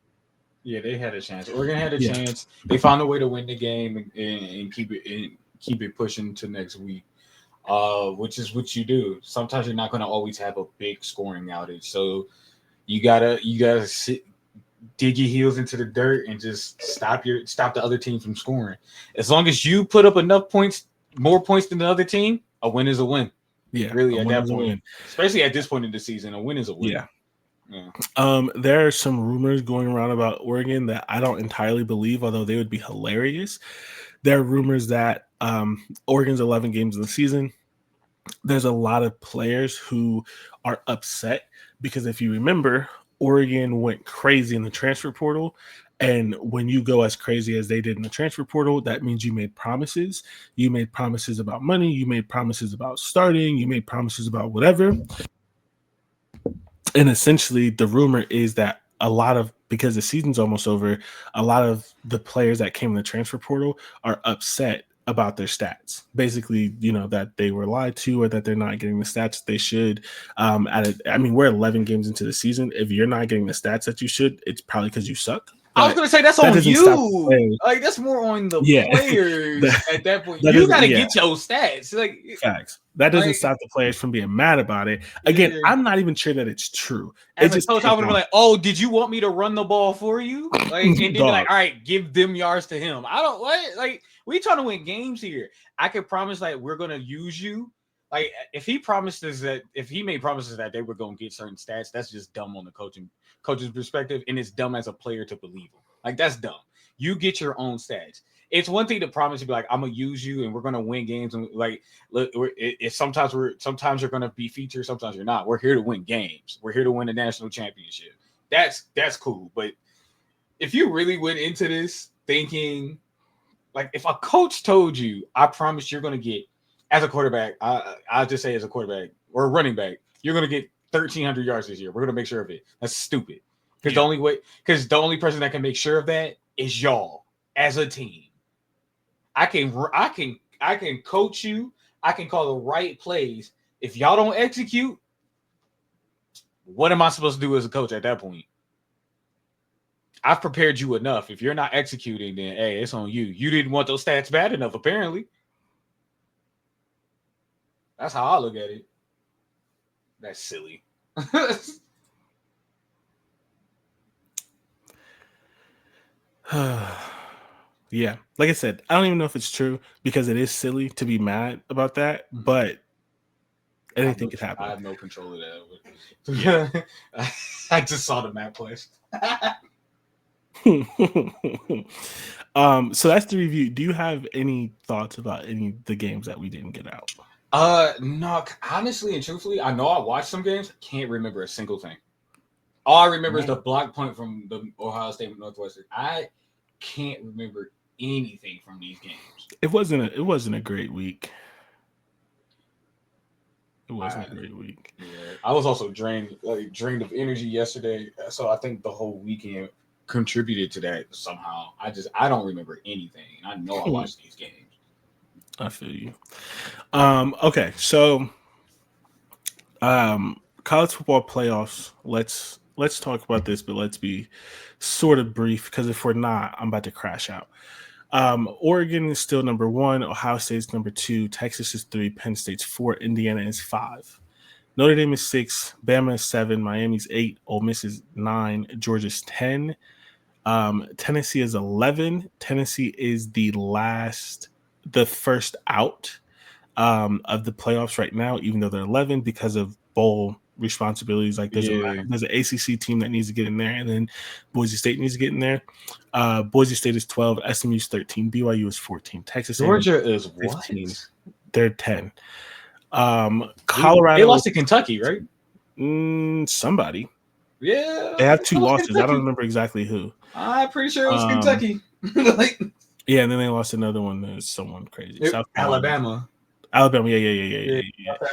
Yeah, they had a chance. Oregon had a chance. They found a way to win the game and keep it pushing to next week, which is what you do. Sometimes you're not going to always have a big scoring outage, so you gotta dig your heels into the dirt and just stop the other team from scoring. As long as you put up enough points, more points than the other team, a win is a win. Yeah, really at that point, especially at this point in the season, a win is a win. Yeah. There are some rumors going around about Oregon that I don't entirely believe, although they would be hilarious. There are rumors that Oregon's 11 games in the season. There's a lot of players who are upset because if you remember, Oregon went crazy in the transfer portal. And when you go as crazy as they did in the transfer portal, that means you made promises. You made promises about money. You made promises about starting. You made promises about whatever. And essentially, the rumor is that because the season's almost over, a lot of the players that came in the transfer portal are upset about their stats. Basically, that they were lied to or that they're not getting the stats they should. We're 11 games into the season. If you're not getting the stats that you should, it's probably because you suck. I was going to say that's on you. Like that's more on the players at that point. You got to get your stats. Like facts. That doesn't stop the players from being mad about it. Again, I'm not even sure that it's true. As a coach, I would be like, "Oh, did you want me to run the ball for you?" Like, and then be like, "All right, give them yards to him." I don't we trying to win games here. I could promise we're gonna use you. Like if he made promises that they were gonna get certain stats, that's just dumb on the coach's perspective, and it's dumb as a player to believe him. Like that's dumb. You get your own stats. It's one thing to promise to be like, I'm gonna use you and we're gonna win games. And look, sometimes you're gonna be featured, sometimes you're not. We're here to win games. We're here to win a national championship. That's cool. But if you really went into this thinking, if a coach told you, I promise you're gonna get as a quarterback, I'll just say as a quarterback or a running back, you're gonna get 1,300 yards this year. We're gonna make sure of it. That's stupid. Because the only person that can make sure of that is y'all as a team. I can coach you. I can call the right plays. If y'all don't execute, what am I supposed to do as a coach at that point? I've prepared you enough. If you're not executing, then hey, it's on you. You didn't want those stats bad enough, apparently. That's how I look at it. That's silly. Yeah, like I said, I don't even know if it's true because it is silly to be mad about that, but anything could happen. I have no control of that. Yeah, I just saw the map place. So that's the review. Do you have any thoughts about any of the games that we didn't get out? No, honestly and truthfully, I know I watched some games. Can't remember a single thing. All I remember is the block punt from the Ohio State Northwestern. I can't remember anything from these games. It wasn't a great week. It wasn't a great week. Yeah, I was also drained of energy yesterday, so I think the whole weekend contributed to that somehow. I don't remember anything. I know I watched these games. I feel you. Okay, so college football playoffs. Let's talk about this, but let's be sort of brief because if we're not, I'm about to crash out. Oregon is still number 1. Ohio State's number 2. Texas is 3. Penn State's 4. Indiana is 5. Notre Dame is 6. Bama is 7. Miami's 8. Ole Miss is 9. Georgia's 10. Tennessee is 11. Tennessee is the first out of the playoffs right now, even though they're 11 because of bowl responsibilities. Like there's an ACC team that needs to get in there, and then Boise State needs to get in there. Boise State is 12, SMU is 13, BYU is 14, Texas Georgia is 15. What? They're 10. Colorado. They lost to Kentucky, right? Somebody. Yeah, they have 2 losses. Kentucky. I don't remember exactly who. I'm pretty sure it was Kentucky. Yeah, and then they lost another one. There's someone crazy. Alabama. Yeah.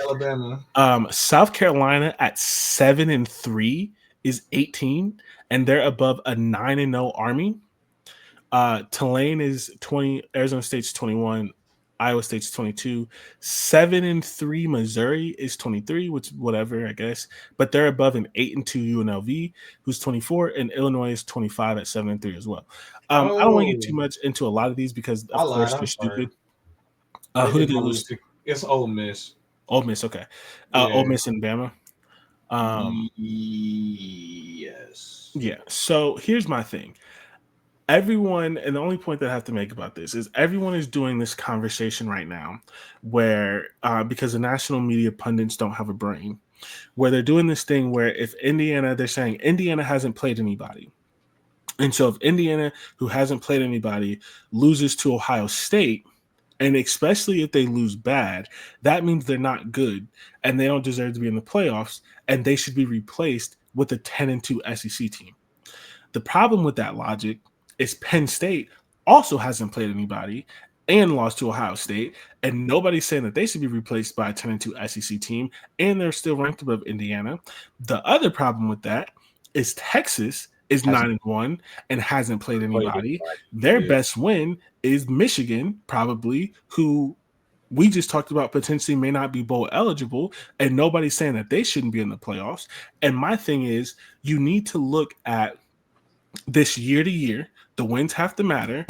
Alabama. South Carolina at 7-3 is 18, and they're above a 9-0 Army. Tulane is 20. Arizona State's 21. Iowa State's 22. 7-3 Missouri is 23, which whatever, I guess. But they're above an 8-2 UNLV, who's 24, and Illinois is 25 at 7-3 as well. I don't want to get too much into a lot of these because of course they're stupid. Who did they lose to? It's Ole Miss. Ole Miss, okay. Ole Miss and Bama. Yes. Yeah. So here's my thing. Everyone, and the only point that I have to make about this is everyone is doing this conversation right now where, because the national media pundits don't have a brain, where they're doing this thing where if Indiana, they're saying Indiana hasn't played anybody. And so if Indiana, who hasn't played anybody, loses to Ohio State, and especially if they lose bad, that means they're not good and they don't deserve to be in the playoffs, and they should be replaced with a 10-2 SEC team. The problem with that logic is Penn State also hasn't played anybody and lost to Ohio State, and nobody's saying that they should be replaced by a 10-2 SEC team, and they're still ranked above Indiana. The other problem with that is Texas is 9-1 and hasn't played anybody. Their best win is Michigan, probably, who we just talked about potentially may not be bowl eligible, and nobody's saying that they shouldn't be in the playoffs. And my thing is, you need to look at this year to year. The wins have to matter.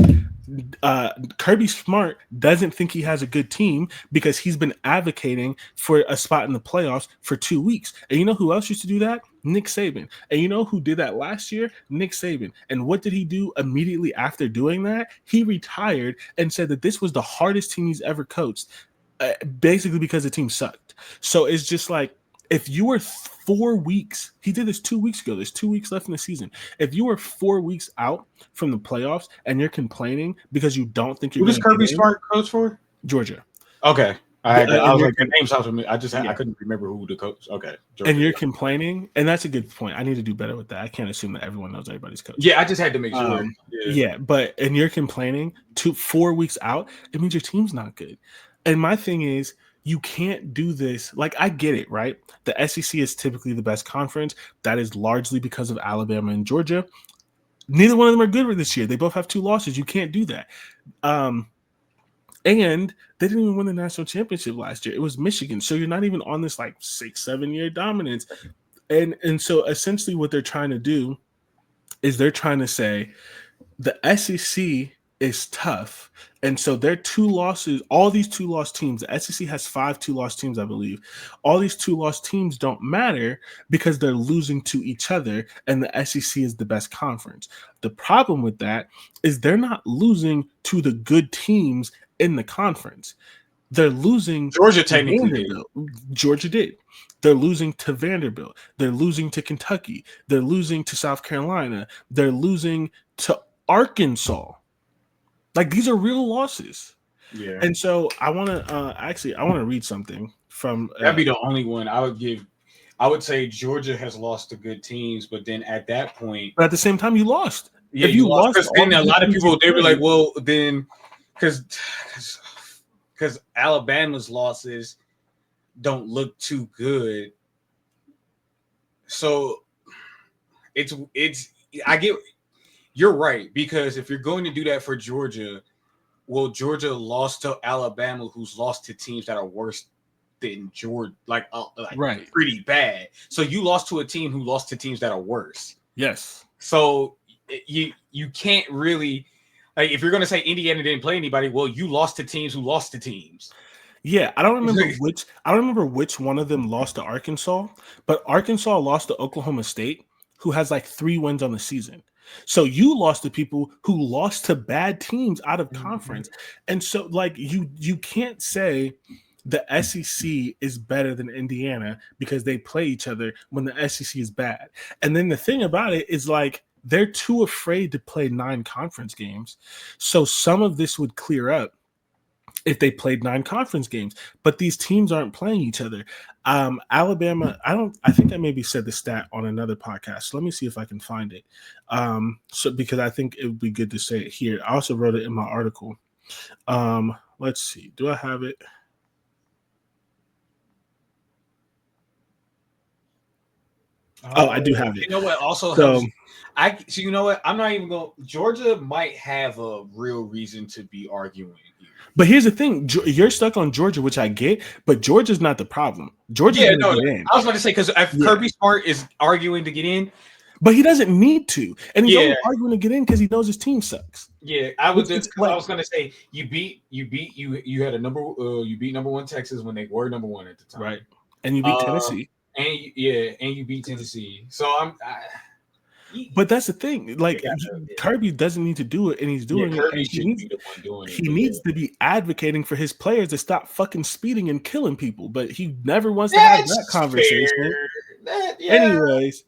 Kirby Smart doesn't think he has a good team because he's been advocating for a spot in the playoffs for 2 weeks. And you know who else used to do that? Nick Saban. And you know who did that last year? Nick Saban. And what did he do immediately after doing that? He retired and said that this was the hardest team he's ever coached, basically because the team sucked. So it's just like, if you were 4 weeks, he did this 2 weeks ago. There's 2 weeks left in the season. If you were 4 weeks out from the playoffs and you're complaining because you don't think you're going to Kirby Smart coach for? Georgia. Okay. I was like, the name sounds familiar. I couldn't remember who the coach. Okay. Georgia. And you're complaining, and that's a good point. I need to do better with that. I can't assume that everyone knows everybody's coach. Yeah, I just had to make sure. And you're complaining 4 weeks out, it means your team's not good. And my thing is, you can't do this. Like, I get it, right? The SEC is typically the best conference. That is largely because of Alabama and Georgia. Neither one of them are good this year. They both have 2 losses. You can't do that. And they didn't even win the national championship last year. It was Michigan. So you're not even on this like 6-7 year dominance. And so essentially what they're trying to do is they're trying to say the SEC is tough. And so their 2 losses, all these 2-loss teams, the SEC has 5 2-loss teams, I believe. All these 2-loss teams don't matter because they're losing to each other, and the SEC is the best conference. The problem with that is they're not losing to the good teams in the conference. They're losing. Georgia technically did. Georgia did. They're losing to Vanderbilt. They're losing to Kentucky. They're losing to South Carolina. They're losing to Arkansas. Like, these are real losses. Yeah. And so I want to read something from that'd be the only one I would give. I would say Georgia has lost to good teams, but then at that point, but at the same time, you lost. Yeah, If you you lost. lost Because all then the a lot of teams people you they were like, played, well, then because Alabama's losses don't look too good. So it's I get you're right, because if you're going to do that for Georgia, well, Georgia lost to Alabama, who's lost to teams that are worse than Georgia, like right? pretty bad. So you lost to a team who lost to teams that are worse. Yes. So you can't really, like, if you're going to say Indiana didn't play anybody, well, you lost to teams who lost to teams. Yeah, I don't remember which one of them lost to Arkansas, but Arkansas lost to Oklahoma State, who has like 3 wins on the season. So you lost to people who lost to bad teams out of conference. And so like you can't say the SEC is better than Indiana because they play each other when the SEC is bad. And then the thing about it is like they're too afraid to play 9 conference games. So some of this would clear up if they played 9 conference games, but these teams aren't playing each other. Alabama, I think I maybe said the stat on another podcast. So let me see if I can find it. So because I think it would be good to say it here. I also wrote it in my article. Let's see. Do I have it? Oh, I do have it. You know what also So, helps? So you know what? I'm not even going. Georgia might have a real reason to be arguing here. but here's the thing: you're stuck on Georgia, which I get, but Georgia's not the problem. Georgia's going to get in. I was about to say, because if Kirby Smart is arguing to get in, but he doesn't need to, and he's only arguing to get in because he knows his team sucks. Yeah, I was gonna say you beat you had you beat number 1 Texas when they were number 1 at the time, right? And you beat Tennessee, and you beat Tennessee. So but that's the thing. Like Kirby doesn't need to do it, and he's doing it. And he needs to be advocating for his players to stop fucking speeding and killing people. But he never wants to have that conversation. Anyways,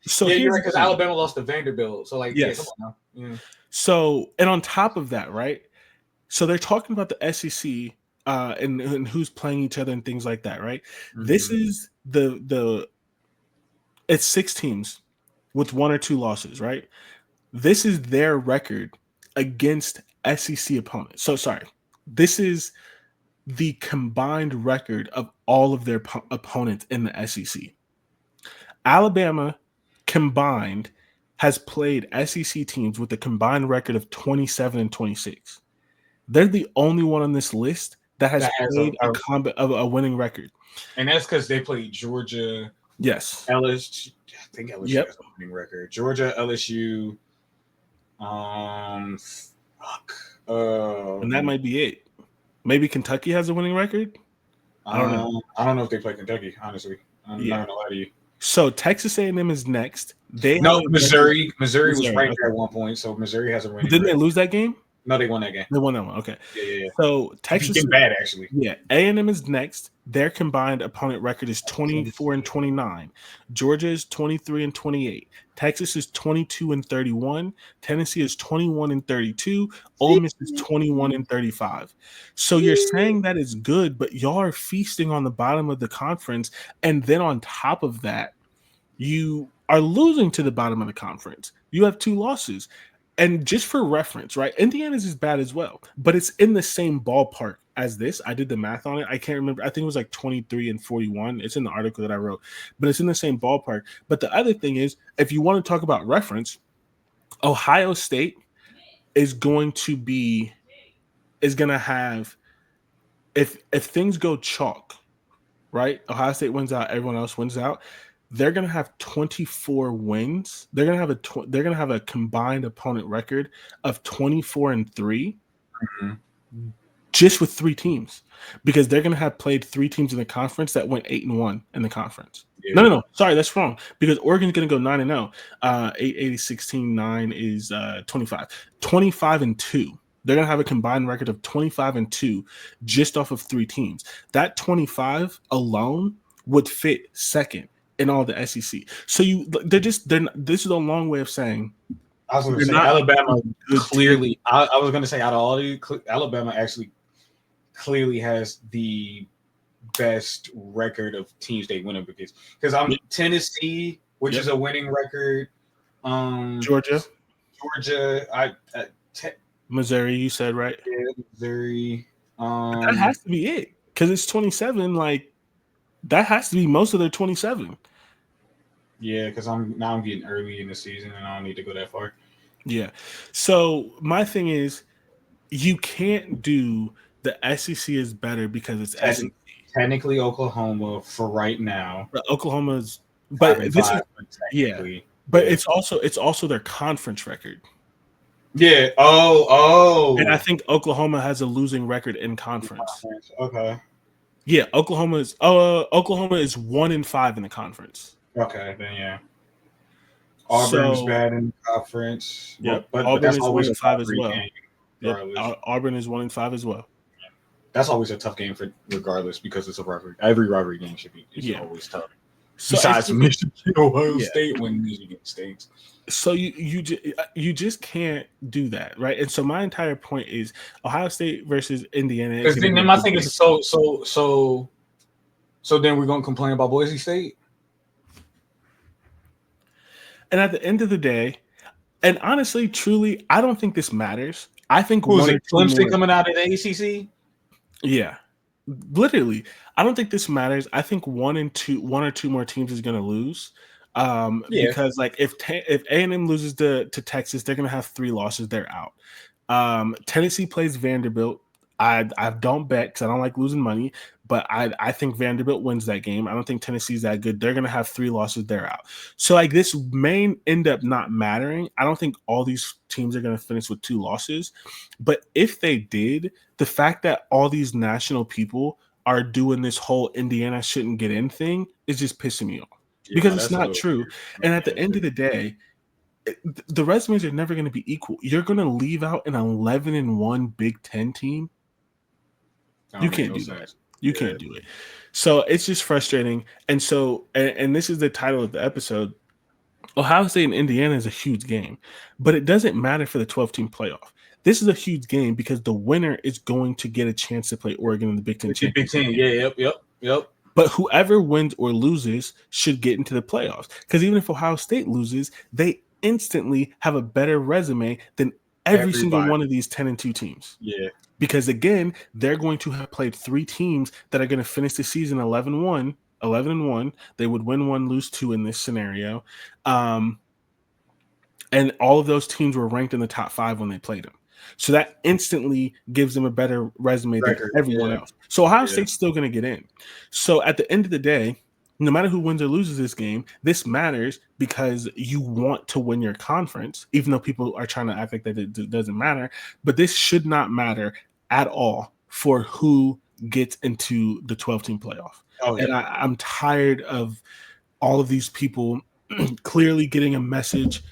so you're right, because Alabama lost to Vanderbilt. So like, yes. Come on now. Yeah. So, and on top of that, right? So they're talking about the SEC and who's playing each other and things like that, right? Mm-hmm. This is it's 6 teams with 1 or 2 losses, right? This is their record against SEC opponents. So sorry, this is the combined record of all of their opponents in the SEC. Alabama combined has played SEC teams with a combined record of 27 and 26. They're the only one on this list that has played a winning record. And that's because they played Georgia. Yes. LSU. I think LSU has a winning record. Georgia, LSU. And that might be it. Maybe Kentucky has a winning record. I don't know. I don't know if they play Kentucky, honestly. I'm not gonna lie to you. So Texas A&M is next. Missouri was right there at one point. So Missouri has a winning record. Didn't they lose that game? No, they won that game. They won that one. Okay. Yeah. So Texas is bad, actually. Yeah. A&M is next. Their combined opponent record is 24 and 29. Georgia is 23 and 28. Texas is 22 and 31. Tennessee is 21 and 32. Ole Miss is 21 and 35. So you're saying that is good, but y'all are feasting on the bottom of the conference. And then on top of that, you are losing to the bottom of the conference. You have 2 losses. And just for reference, right? Indiana's is bad as well, but it's in the same ballpark as this. I did the math on it. I can't remember. I think it was like 23 and 41. It's in the article that I wrote, but it's in the same ballpark. But the other thing is, if you want to talk about reference, Ohio State is going to have, if things go chalk, right? Ohio State wins out, everyone else wins out. They're going to have 24 wins. They're going to have a combined opponent record of 24 and 3, just with 3 teams, because they're going to have played 3 teams in the conference that went 8-1 in the conference. Yeah. No, sorry, that's wrong, because Oregon's going to go 9-0. 8, 16, 9 is 25. 25 and 2. They're going to have a combined record of 25 and 2, just off of 3 teams. That 25 alone would fit second in all the SEC. So this is a long way of saying. I was going to say Alabama clearly. I was going to say out of all the Alabama actually clearly has the best record of teams they win because I'm Tennessee, which is a winning record. Georgia. Georgia, Missouri, you said, right? Yeah, Missouri. That has to be it because it's 27. Like that has to be most of their 27. Yeah, because I'm getting early in the season and I don't need to go that far. Yeah. So my thing is, you can't do the SEC is better because it's SEC. Technically, Oklahoma for right now. But Oklahoma's, but this is but yeah. it's also their conference record. Yeah. Oh. And I think Oklahoma has a losing record in conference. Okay. Yeah, Oklahoma is 1-5 in the conference. Okay, then yeah. Auburn's bad in the conference. Well, Yep, but Auburn that's is always 1-5 as well. game. Yep, Auburn is 1-5 as well. That's always a tough game for regardless because it's a rivalry. Every rivalry game should be always tough. So besides Michigan, Ohio State when Michigan State. So you just can't do that, right? And so my entire point is Ohio State versus Indiana. Because then my thing is so then we're gonna complain about Boise State. And at the end of the day, and honestly, truly, I don't think this matters. I think Clemson coming out of the ACC. Yeah, literally, I don't think this matters. I think one or two more teams is going to lose. Because like if A&M loses to Texas, they're going to have 3 losses. They're out. Tennessee plays Vanderbilt. I don't bet because I don't like losing money, but I think Vanderbilt wins that game. I don't think Tennessee's that good. They're going to have 3 losses. They're out. So like this may end up not mattering. I don't think all these teams are going to finish with 2 losses, but if they did, the fact that all these national people are doing this whole Indiana shouldn't get in thing is just pissing me off because it's not true. And at the end of the day, the resumes are never going to be equal. You're going to leave out an 11-1 Big Ten team. You can't do that. You can't do it. So it's just frustrating. And so, and this is the title of the episode. Ohio State and Indiana is a huge game, but it doesn't matter for the 12-team playoff. This is a huge game because the winner is going to get a chance to play Oregon in the Big Ten championship. Big Ten, yep. But whoever wins or loses should get into the playoffs. Because even if Ohio State loses, they instantly have a better resume than every single one of these 10-2 teams. Yeah. Because again, they're going to have played 3 teams that are going to finish the season 11-1. They would win 1, lose 2 in this scenario. And all of those teams were ranked in the top 5 when they played them. So that instantly gives them a better resume than everyone else. So Ohio State's still going to get in. So at the end of the day, no matter who wins or loses this game, this matters because you want to win your conference, even though people are trying to act like that it doesn't matter. But this should not matter at all for who gets into the 12-team playoff. And I'm tired of all of these people clearly getting a message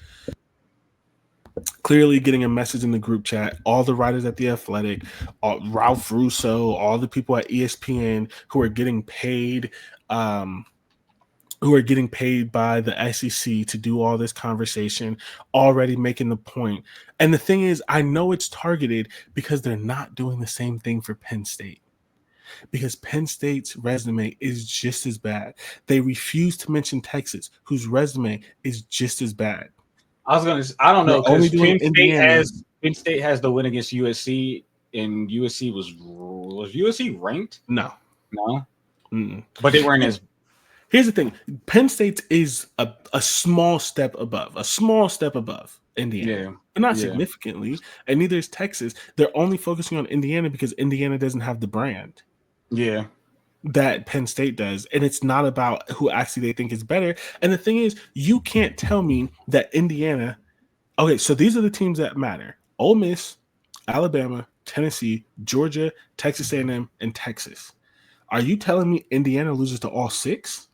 in the group chat, all the writers at The Athletic, Ralph Russo, all the people at ESPN who are getting paid by the SEC to do all this conversation, already making the point. And the thing is, I know it's targeted because they're not doing the same thing for Penn State. Because Penn State's resume is just as bad. They refuse to mention Texas, whose resume is just as bad. I don't know, because Penn State has the win against USC, and USC was USC ranked? No. Mm-mm. But they weren't as. Here's the thing: Penn State is a small step above Indiana, but not significantly, and neither is Texas. They're only focusing on Indiana because Indiana doesn't have the brand. Yeah. That Penn State does, and it's not about who actually they think is better. And the thing is, you can't tell me that Indiana. Okay, so these are the teams that matter: Ole Miss, Alabama, Tennessee, Georgia, Texas A&M, and Texas. Are you telling me Indiana loses to all 6?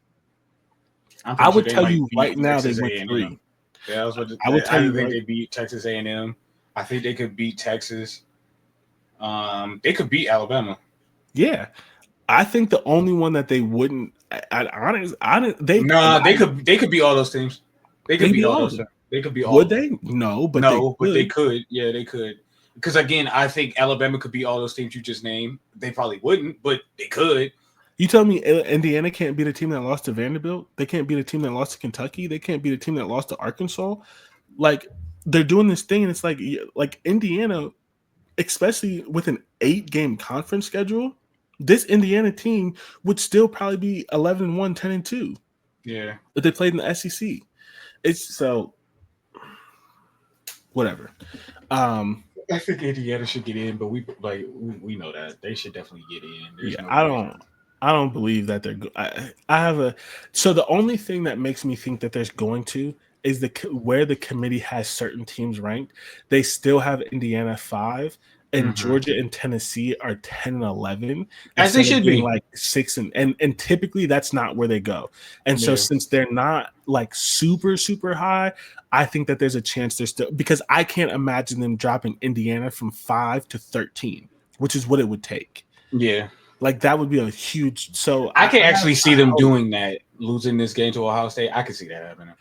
I would tell you right now they win 3. Yeah, I would tell you they beat Texas A&M. I think they could beat Texas. They could beat Alabama. Yeah. I think the only one that they wouldn't, they could beat all those teams. They could beat all those. They could beat all. Would they? No, but they could. Yeah, they could. Because again, I think Alabama could beat all those teams you just named. They probably wouldn't, but they could. You tell me Indiana can't beat a team that lost to Vanderbilt? They can't beat a team that lost to Kentucky? They can't beat a team that lost to Arkansas? Like, they're doing this thing, and it's like Indiana, especially with an 8-game conference schedule, this Indiana team would still probably be 11-1, 10-2. Yeah, if they played in the SEC. It's so whatever. I think Indiana should get in, but we know that they should definitely get in. There's Yeah, no I question. don't believe that they're. I have a. So the only thing that makes me think that there's going to is where the committee has certain teams ranked. They still have Indiana 5, and Mm-hmm. Georgia and Tennessee are 10 and 11 As they instead of should being be. like 6 and typically that's not where they go. And so Yeah. since they're not like super super high, I think that there's a chance they're still, because I can't imagine them dropping Indiana from 5 to 13, which is what it would take. Yeah. Like that would be a huge. So I can actually see them hope. doing that, losing this game to Ohio State. I can see that happening.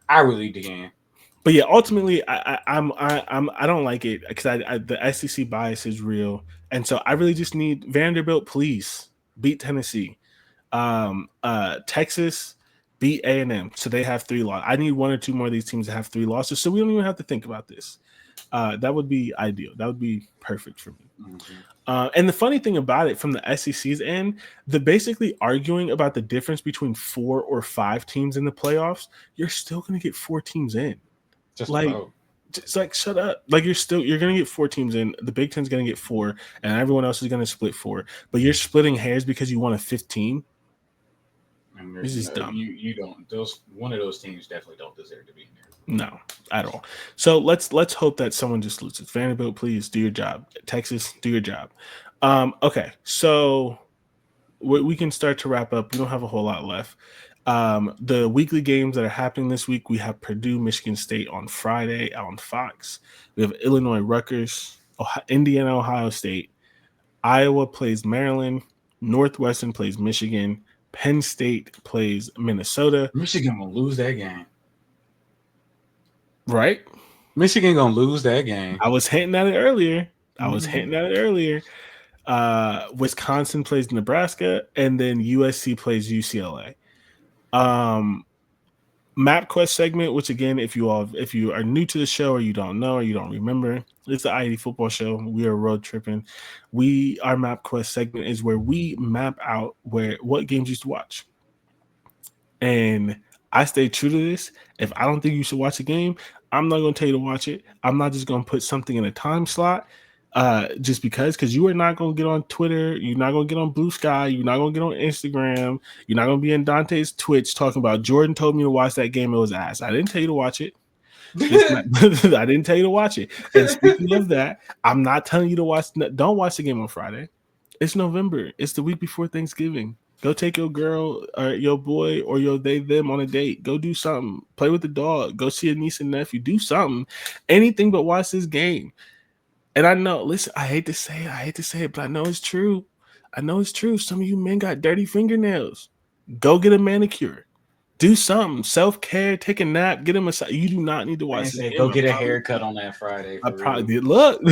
I really can. But yeah, ultimately, I don't like it because the SEC bias is real, and so I really just need Vanderbilt. Please beat Tennessee. Texas beat A&M, so they have 3 losses. I need 1 or 2 more of these teams to have 3 losses, so we don't even have to think about this. That would be ideal. That would be perfect for me. Mm-hmm. And the funny thing about it, from the SEC's end, the basically arguing about the difference between 4 or 5 teams in the playoffs, you're still going to get 4 teams in. Just Like, about. just like shut up. Like you're going to get 4 teams in. The Big Ten's going to get 4, and everyone else is going to split 4. But you're splitting hairs because you want a 15. And This is dumb. You don't. One of those teams definitely don't deserve to be in there. No, at all. So let's hope that someone just loses. Vanderbilt, please do your job. Texas, do your job. Okay, so we can start to wrap up. We don't have a whole lot left. The weekly games that are happening this week, we have Purdue, Michigan State on Friday on Fox. We have Illinois, Rutgers, Indiana, Ohio State. Iowa plays Maryland. Northwestern plays Michigan. Penn State plays Minnesota. Michigan will lose that game. Right? Michigan gonna lose that game. I was hinting at it earlier. Wisconsin plays Nebraska, and then USC plays UCLA. MapQuest segment, which again, if you are new to the show or you don't know or you don't remember, it's the I-80 football show. We are road tripping. Our MapQuest segment is where we map out what games you should watch. And I stay true to this. If I don't think you should watch a game, I'm not going to tell you to watch it. I'm not just going to put something in a time slot just because you are not going to get on Twitter. You're not going to get on Blue Sky. You're not going to get on Instagram. You're not going to be in Dante's Twitch talking about Jordan told me to watch that game. It was ass. I didn't tell you to watch it. I didn't tell you to watch it. And speaking of that, I'm not telling you to watch. Don't watch the game on Friday. It's November. It's the week before Thanksgiving. Go take your girl or your boy or your them on a date. Go do something. Play with the dog. Go see a niece and nephew. Do something. Anything but watch this game. And I know, listen, I hate to say it, but I know it's true. Some of you men got dirty fingernails. Go get a manicure. Do something. Self-care. Take a nap. Get a massage. You do not need to watch this. Go get a haircut on that Friday. I probably did. Look.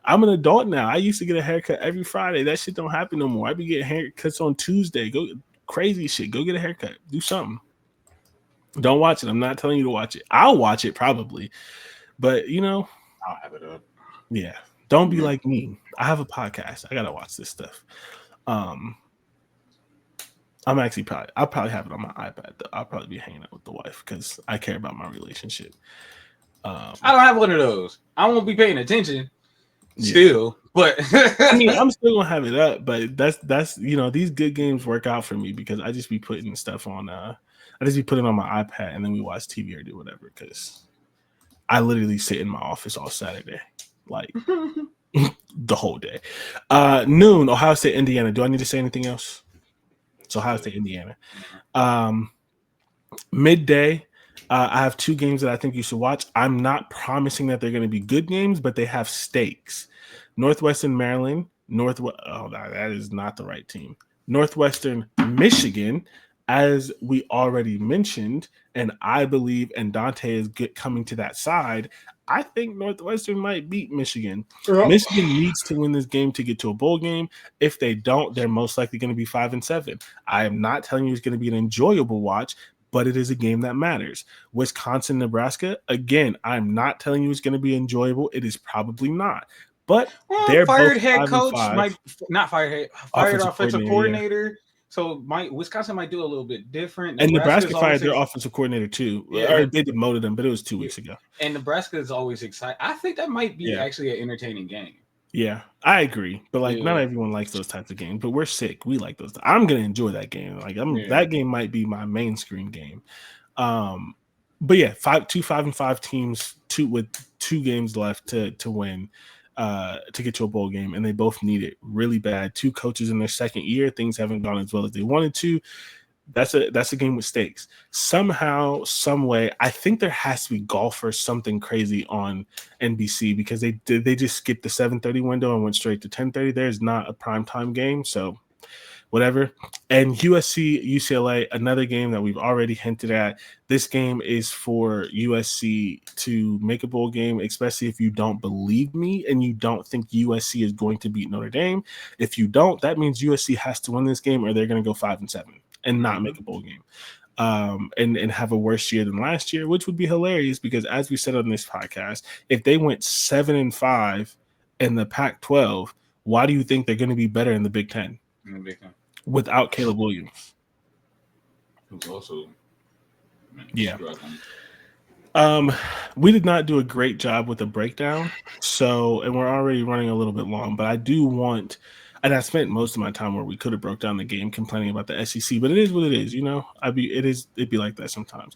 I'm an adult now. I used to get a haircut every Friday. That shit don't happen no more. I be getting haircuts on Tuesday. Go crazy shit. Go get a haircut. Do something. Don't watch it. I'm not telling you to watch it. I'll watch it probably, but I'll have it up. Yeah. Don't be like me. I have a podcast. I gotta watch this stuff. I'm actually I'll probably have it on my iPad though. I'll probably be hanging out with the wife because I care about my relationship. I don't have one of those. I won't be paying attention still, but I mean, I'm still gonna have it up. But that's these good games work out for me because I just be putting stuff on. I just be putting on my iPad and then we watch TV or do whatever because I literally sit in my office all Saturday, like the whole day. Noon, Ohio State, Indiana. Do I need to say anything else? It's Ohio State, Indiana. Midday, I have 2 games that I think you should watch. I'm not promising that they're going to be good games, but they have stakes. Northwestern Maryland. That is not the right team. Northwestern Michigan, as we already mentioned, and I believe, and Dante is coming to that side, I think Northwestern might beat Michigan. Yep. Michigan needs to win this game to get to a bowl game. If they don't, they're most likely going to be 5-7. I am not telling you it's going to be an enjoyable watch, but it is a game that matters. Wisconsin, Nebraska, again, I'm not telling you it's going to be enjoyable. It is probably not. But they're both fired head 5-5. coach might not fired offensive coordinator. Yeah. So Wisconsin might do a little bit different. And Nebraska fired their offensive coordinator too. Yeah, or they demoted him, but it was 2 weeks ago. And Nebraska is always excited. I think that might be actually an entertaining game. Yeah, I agree. But like not everyone likes those types of games, but we're sick. We like those. I'm gonna enjoy that game. Like that game might be my main screen game. But yeah, 5-5 teams, with 2 games left to win. To get to a bowl game, and they both need it really bad. 2 coaches in their second year, things haven't gone as well as they wanted to. That's a game with stakes. Somehow, some way, I think there has to be golf or something crazy on NBC because they just skipped the 7:30 window and went straight to 10:30. There's not a primetime game, so whatever. And USC, UCLA, another game that we've already hinted at. This game is for USC to make a bowl game, especially if you don't believe me and you don't think USC is going to beat Notre Dame. If you don't, that means USC has to win this game or they're going to go 5-7 and not make a bowl game. And have a worse year than last year, which would be hilarious because as we said on this podcast, if they went 7-5 in the Pac-12, why do you think they're going to be better in the Big Ten? Without Caleb Williams, who's also we did not do a great job with the breakdown, and we're already running a little bit long. But I do want, and I spent most of my time where we could have broke down the game, complaining about the SEC. But it is what it is, it'd be like that sometimes.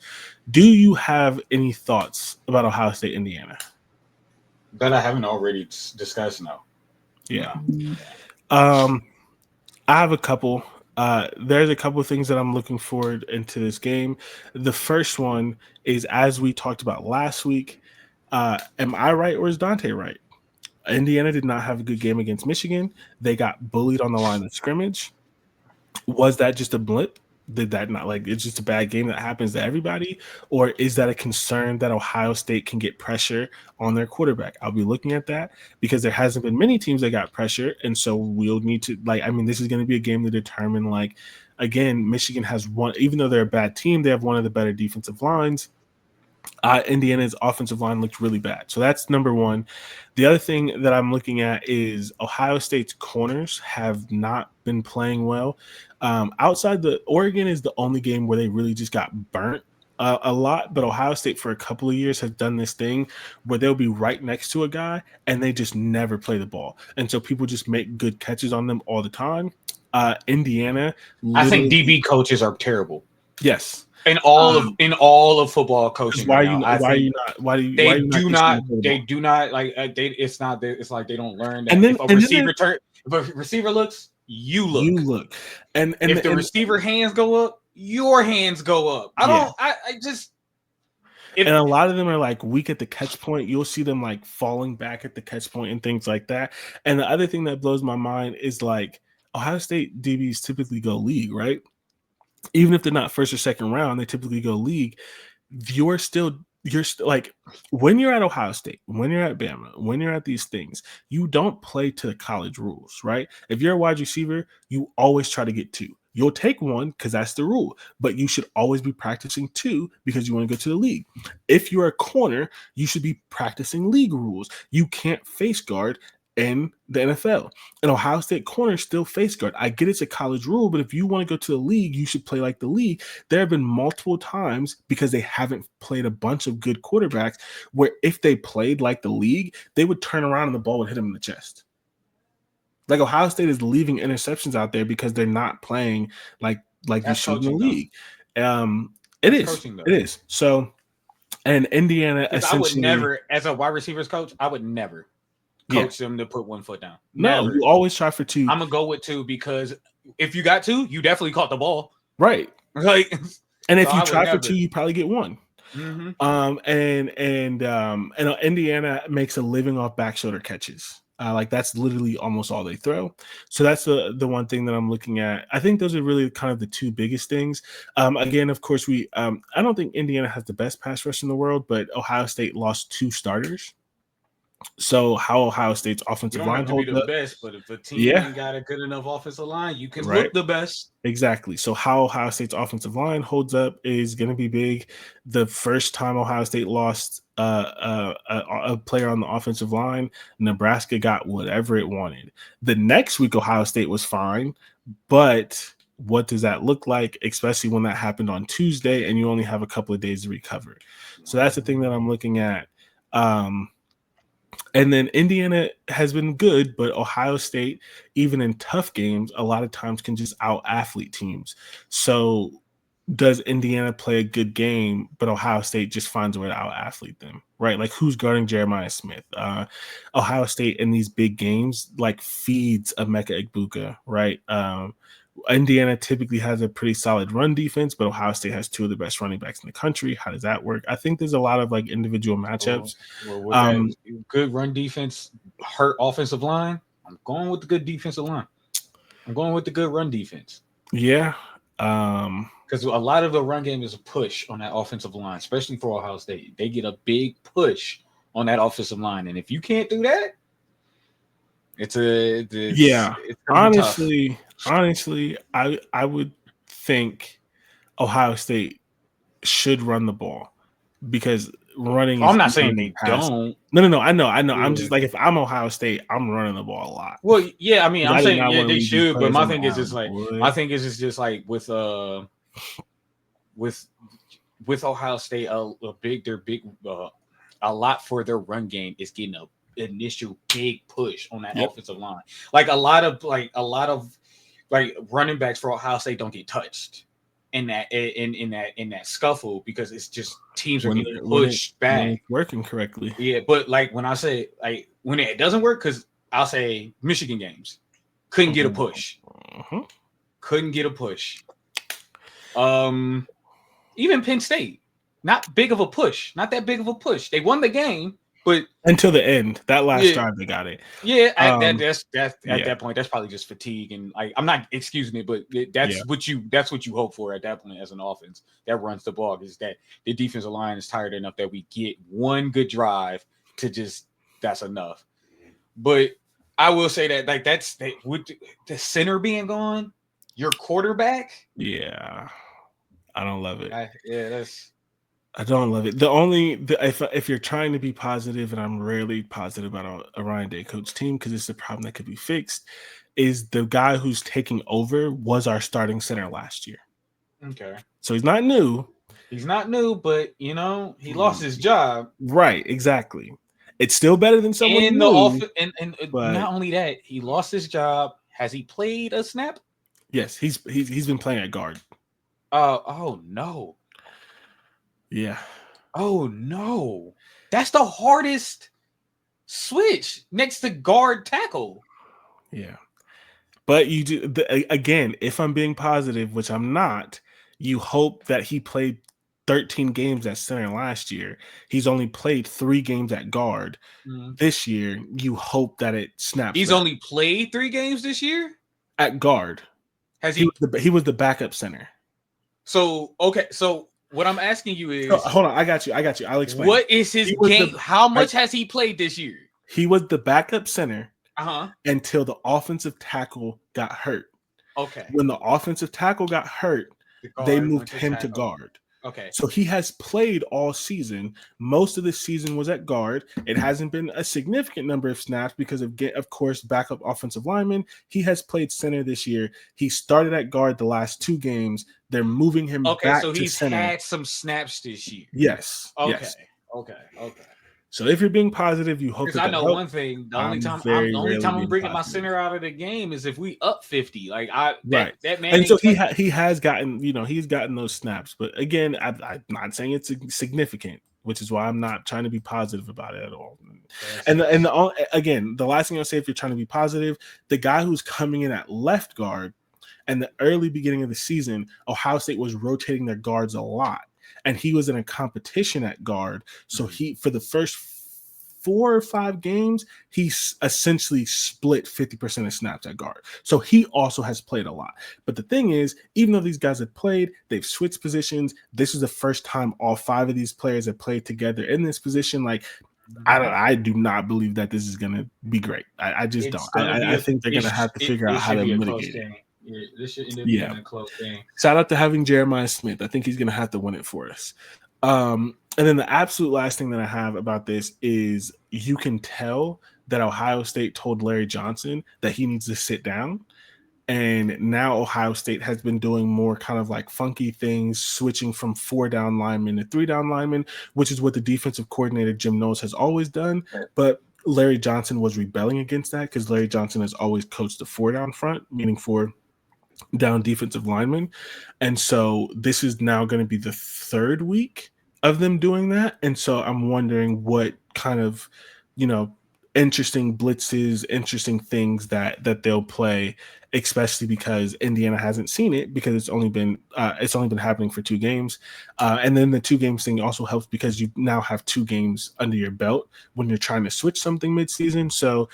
Do you have any thoughts about Ohio State, Indiana? That I haven't already discussed. No. Yeah. I have a couple. There's a couple of things that I'm looking forward into this game. The first one is, as we talked about last week, am I right or is Dante right? Indiana did not have a good game against Michigan. They got bullied on the line of scrimmage. Was that just a blip? Did that not it's just a bad game that happens to everybody? Or is that a concern that Ohio State can get pressure on their quarterback? I'll be looking at that because there hasn't been many teams that got pressure. And so we'll need to this is going to be a game to determine again, Michigan has one, even though they're a bad team, they have one of the better defensive lines. Indiana's offensive line looked really bad. So that's number one. The other thing that I'm looking at is Ohio State's corners have not been playing well. Outside Oregon is the only game where they really just got burnt a lot. But Ohio State for a couple of years has done this thing where they'll be right next to a guy and they just never play the ball. And so people just make good catches on them all the time. Indiana. I think DB coaches are terrible. Yes. In all of football coaching, why do you not? They do not like. It's not. It's like they don't learn that. If a receiver looks, you look. And if the receiver hands go up, your hands go up. And a lot of them are weak at the catch point. You'll see them falling back at the catch point and things like that. And the other thing that blows my mind is Ohio State DBs typically go league, right? Even if they're not first or second round, they typically go league. You're still when you're at Ohio State, when you're at Bama, when you're at these things, you don't play to the college rules, right? If you're a wide receiver, you always try to get 2. You'll take 1 because that's the rule, but you should always be practicing 2 because you want to go to the league. If you're a corner, you should be practicing league rules. You can't face guard in the NFL. And Ohio State corners still face guard. I get it's a college rule, but if you want to go to the league, you should play like the league. There have been multiple times because they haven't played a bunch of good quarterbacks where if they played like the league, they would turn around and the ball would hit them in the chest. Ohio State is leaving interceptions out there because they're not playing like you should in the league. It is. So, and Indiana essentially, I would never, as a wide receivers coach, I would never coach them to put 1 foot down. No, you always try for 2. I'm gonna go with 2 because if you got 2, you definitely caught the ball, right? And if you try for 2, you probably get 1. Mm-hmm. And Indiana makes a living off back shoulder catches. That's literally almost all they throw. So that's the one thing that I'm looking at. I think those are really kind of the 2 biggest things. Again, of course, I don't think Indiana has the best pass rush in the world, but Ohio State lost 2 starters. So how Ohio State's You offensive don't have line to be holds the up. best, but if a team Yeah, ain't got a good enough offensive line, you can right. look the best. Exactly. So how Ohio State's offensive line holds up is going to be big. The first time Ohio State lost a player on the offensive line, Nebraska got whatever it wanted. The next week, Ohio State was fine, but what does that look like, especially when that happened on Tuesday and you only have a couple of days to recover? So that's the thing that I'm looking at. And then Indiana has been good, but Ohio State, even in tough games, a lot of times can just out athlete teams. So does Indiana play a good game, but Ohio State just finds a way to out athlete them, right? Like who's guarding Jeremiah Smith? Ohio State in these big games like feeds Emeka Egbuka, right? Indiana typically has a pretty solid run defense, but Ohio State has two of the best running backs in the country. How does that work? I think there's a lot of like individual matchups. Well, with that good run defense hurt offensive line, I'm going with the good defensive line. I'm going with the good run defense. Yeah. Because a lot of the run game is a push on that offensive line, especially for Ohio State. They get a big push on that offensive line. And if you can't do that, it's honestly, I would think Ohio State should run the ball because running is I'm not easier saying than they passing. don't. No. I know. Yeah. I'm just like if I'm Ohio State, I'm running the ball a lot. Well, yeah, I mean, I'm saying yeah, they should, but my thing is just like with Ohio State, their big a lot for their run game is getting a initial big push on that offensive line. Like a lot of running backs for Ohio State don't get touched in that scuffle because it's just teams are getting pushed back. When it's working correctly. Yeah, but like when I say like when it doesn't work, because I'll say Michigan games couldn't get a push. Couldn't get a push. Even Penn State, not that big of a push. They won the game, but until the end, that last drive they got it. Yeah, at that point, that's probably just fatigue, and like I'm not excusing it, but that's what you hope for at that point as an offense that runs the ball, is that the defensive line is tired enough that we get one good drive to that's enough. But I will say that like with the center being gone, your quarterback. Yeah, I don't love it. I don't love it. If you're trying to be positive, and I'm rarely positive about a Ryan Day coach team because it's a problem that could be fixed, is the guy who's taking over was our starting center last year. Okay. So he's not new. But he lost his job. Right, exactly. It's still better than someone in new. And not only that, he lost his job. Has he played a snap? Yes, he's been playing at guard. Oh no. Yeah. Oh no. That's the hardest switch next to guard tackle. Yeah. But you do again, if I'm being positive, which I'm not, you hope that he played 13 games at center last year. He's only played 3 games at guard. This year. You hope that it snaps. He's only played 3 games this year at guard. Has he was the backup center. So what I'm asking you is, hold on, I got you. I'll explain. What is his game? How much has he played this year? He was the backup center until the offensive tackle got hurt. Okay. When the offensive tackle got hurt, they moved him to guard. Okay. So he has played all season. Most of the season was at guard. It hasn't been a significant number of snaps because of course, backup offensive lineman. He has played center this year. He started at guard the last 2 games. They're moving him back to center. Okay, so he's had some snaps this year. Yes. Okay. Yes. Okay. So if you're being positive, you hope that I know one thing. The only time I'm bringing my center out of the game is if we up 50. Like that man. And so he has gotten he's gotten those snaps, but again, I'm not saying it's significant, which is why I'm not trying to be positive about it at all. Again, the last thing I'll say, if you're trying to be positive, the guy who's coming in at left guard, and the early beginning of the season, Ohio State was rotating their guards a lot. And he was in a competition at guard. So he, for the first 4 or 5 games, he essentially split 50% of snaps at guard. So he also has played a lot. But the thing is, even though these guys have played, they've switched positions. This is the first time all 5 of these players have played together in this position. Like, I do not believe that this is going to be great. I just It's don't. gonna be I think they're going to have to figure out how should to be a close mitigate it. game. Yeah, this should end up Yeah. being a close game. Shout out to having Jeremiah Smith. I think he's going to have to win it for us. And then the absolute last thing that I have about this is you can tell that Ohio State told Larry Johnson that he needs to sit down. And now Ohio State has been doing more kind of like funky things, switching from 4 down linemen to 3 down linemen, which is what the defensive coordinator Jim Knowles has always done. But Larry Johnson was rebelling against that because Larry Johnson has always coached the 4 down front, meaning 4 down defensive linemen. And so this is now going to be the 3rd week of them doing that. And so I'm wondering what kind of, interesting blitzes, interesting things that they'll play, especially because Indiana hasn't seen it because it's only been happening for 2 games. And then the 2 games thing also helps because you now have 2 games under your belt when you're trying to switch something midseason. So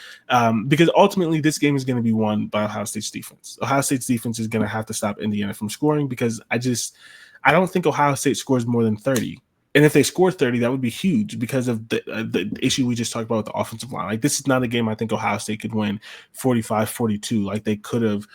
because ultimately this game is going to be won by Ohio State's defense. Ohio State's defense is going to have to stop Indiana from scoring because I don't think Ohio State scores more than 30. And if they score 30, that would be huge because of the issue we just talked about with the offensive line. Like, this is not a game I think Ohio State could win 45-42 like they could have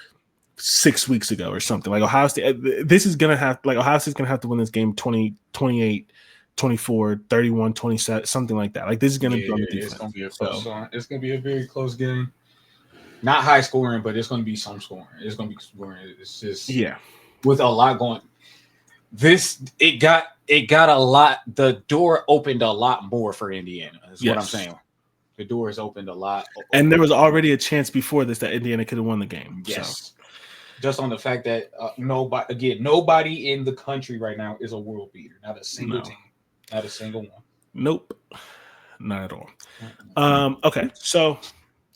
6 weeks ago or something. Like, Ohio State, this is going to have, like, Ohio State's going to have to win this game 20, 28, 24, 31, 27, something like that. Like, this is going to be on the defense. It's going to be a close one. It's going to be a very close game. Not high scoring, but it's going to be some scoring. It's going to be scoring. It's just with a lot going. It got a lot. The door opened a lot more for Indiana. Is what I'm saying. The door is opened a lot, and there was already a chance before this that Indiana could have won the game. Yes, so. Just on the fact that nobody in the country right now is a world beater. Not a single team. Not a single one. Nope, not at all. Okay, so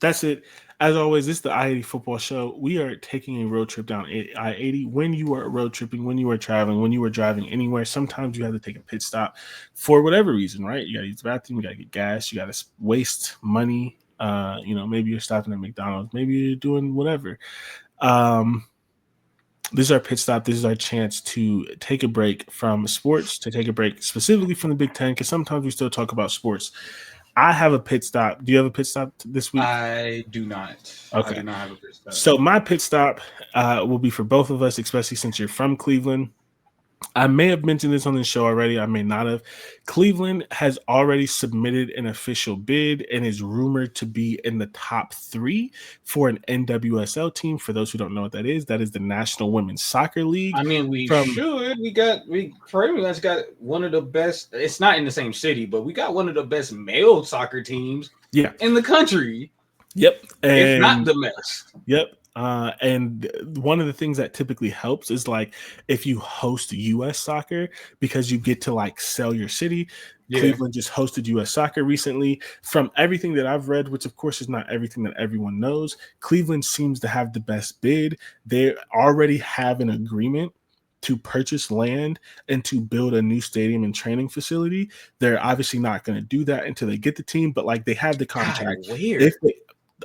that's it. As always, this is the I-80 football show. We are taking a road trip down I-80. When you are road tripping, when you are traveling, when you are driving anywhere, sometimes you have to take a pit stop for whatever reason, right? You got to use the bathroom, you got to get gas, you got to waste money. Maybe you're stopping at McDonald's, maybe you're doing whatever. This is our pit stop. This is our chance to take a break from sports, to take a break specifically from the Big Ten, because sometimes we still talk about sports. I have a pit stop. Do you have a pit stop this week? I do not. Okay. I do not have a pit stop. So my pit stop will be for both of us, especially since you're from Cleveland. I may have mentioned this on the show already. I may not have. Cleveland has already submitted an official bid and is rumored to be in the top 3 for an NWSL team. For those who don't know what that is the National Women's Soccer League. I mean, we pretty much got one of the best. It's not in the same city, but we got one of the best male soccer teams in the country. Yep. If not the best. Yep. And one of the things that typically helps is like if you host U.S. soccer because you get to like sell your city. Yeah. Cleveland just hosted U.S. soccer recently. From everything that I've read, which of course is not everything that everyone knows, Cleveland seems to have the best bid. They already have an agreement to purchase land and to build a new stadium and training facility. They're obviously not going to do that until they get the team, but like they have the contract. God, weird.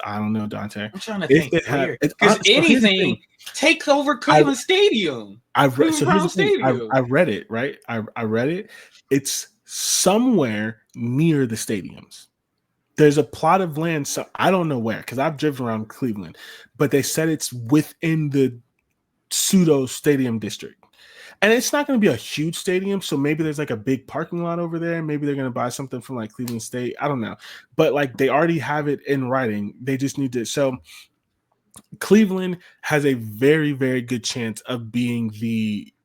I don't know, Dante. I'm trying to think because anything takes over Cleveland Stadium. I read it, right? I read it. It's somewhere near the stadiums. There's a plot of land. So I don't know where because I've driven around Cleveland, but they said it's within the pseudo stadium district. And it's not going to be a huge stadium, so maybe there's like a big parking lot over there. Maybe they're going to buy something from like Cleveland State. I don't know. But like they already have it in writing. They just need to. So Cleveland has a very, very good chance of being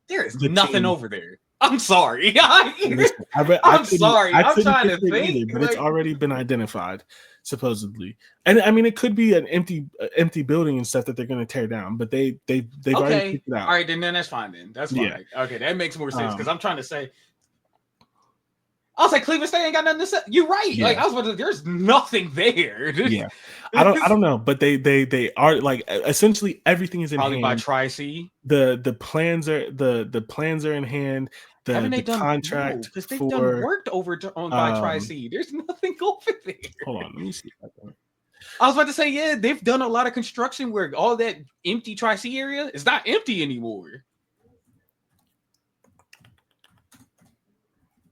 There is nothing over there. I'm sorry. Listen, I'm sorry. I'm trying to think. Either, but it's already been identified, supposedly. And I mean, it could be an empty building and stuff that they're going to tear down, but they've already picked it out. All right, then that's fine. Then that's fine. Yeah. Okay, that makes more sense because I'm trying to say. I was like, Cleveland State ain't got nothing to say. You're right. Yeah. Like I was about to, there's nothing there. Yeah, I don't know, but they are like essentially everything is in probably hand. By Tri-C. The plans are the plans are in hand. Haven't they done contract because they've done worked over on by Tri-C. There's nothing over there. Hold on, let me see. I was about to say, they've done a lot of construction where all that empty Tri-C area is not empty anymore.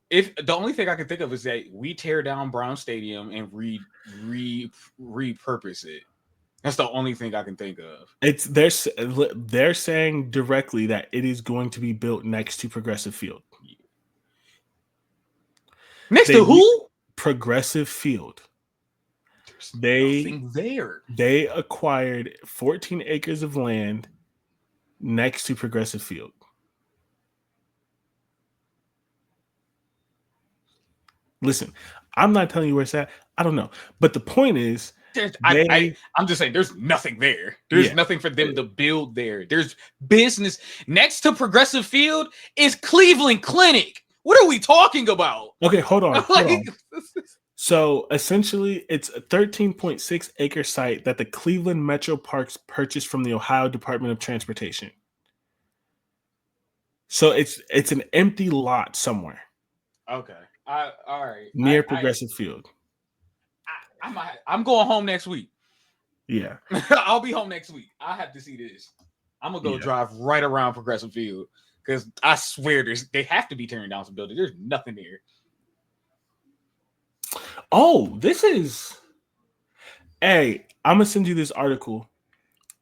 if the only thing I can think of is that we tear down Brown Stadium and repurpose it. That's the only thing I can think of. They're saying directly that it is going to be built next to Progressive Field. Next to who? Progressive Field. There's nothing there. They acquired 14 acres of land next to Progressive Field. Listen, I'm not telling you where it's at. I don't know. But the point is, I'm just saying there's nothing there. There's nothing for them to build there. There's business. Next to Progressive Field is Cleveland Clinic. What are we talking about? Okay, hold on. So essentially, it's a 13.6 acre site that the Cleveland Metro Parks purchased from the Ohio Department of Transportation. So it's an empty lot somewhere. Okay. All right. Near Progressive Field. I'm going home next week. Yeah. I'll be home next week. I have to see this. I'm gonna go drive right around Progressive Field because I swear they have to be tearing down some buildings. There's nothing there. Oh, this is. Hey, I'm gonna send you this article.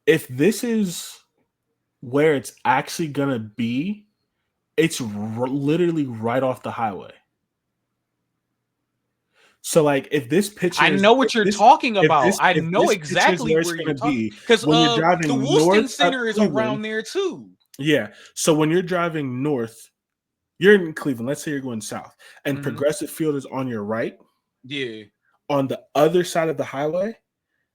If this is where it's actually gonna be, it's literally right off the highway. So, like, if this picture, I know what you're talking about. I know exactly where you're talking because when you're driving the Woolston Center is around there too. Yeah. So when you're driving north, you're in Cleveland. Let's say you're going south, and Progressive Field is on your right. Yeah. On the other side of the highway,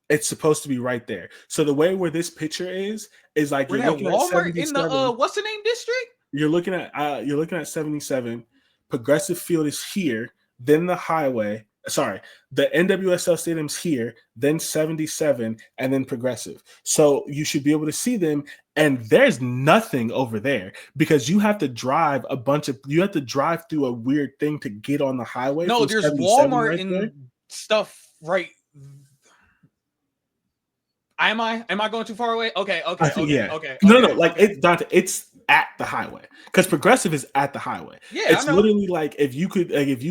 it's supposed to be right there. So the way where this picture is like you're looking at Walmart in the what's the name district? You're looking at 77. Progressive Field is here, then the highway. Sorry, the NWSL stadium's here, then 77, and then Progressive. So you should be able to see them, and there's nothing over there because you have to drive through a weird thing to get on the highway. No, there's Walmart right and stuff right. Am I going too far away? Okay. No, like it's Dante. It's at the highway because Progressive is at the highway. Yeah, it's literally like if you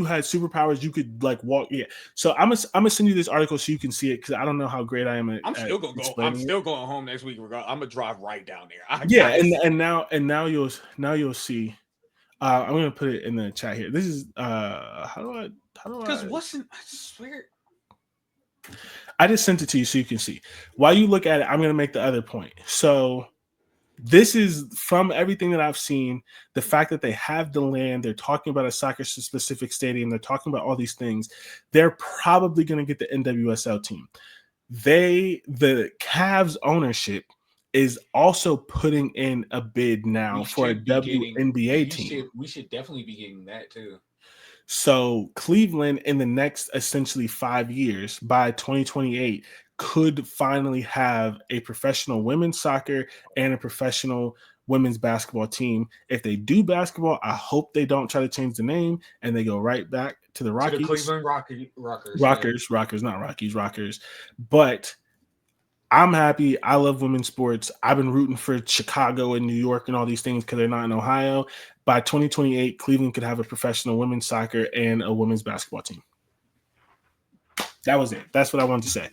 had superpowers, you could like walk. Yeah. So I'm gonna send you this article so you can see it because I don't know how great I am at. I'm still gonna go. I'm still going home next week. I'm gonna drive right down there. And now you'll see. I'm gonna put it in the chat here. This is how do I? Because I swear. I just sent it to you so you can see. While you look at it, I'm going to make the other point. So this is from everything that I've seen, the fact that they have the land, they're talking about a soccer-specific stadium, they're talking about all these things. They're probably going to get the NWSL team. The Cavs ownership is also putting in a bid now for a WNBA team. We should definitely be getting that too. So Cleveland in the next essentially 5 years, by 2028, could finally have a professional women's soccer and a professional women's basketball team. If they do basketball, I hope they don't try to change the name and they go right back to the Rockies. To the Cleveland Rockers. But I'm happy. I love women's sports. I've been rooting for Chicago and New York and all these things because they're not in Ohio. By 2028, Cleveland could have a professional women's soccer and a women's basketball team. That was it. That's what I wanted to say.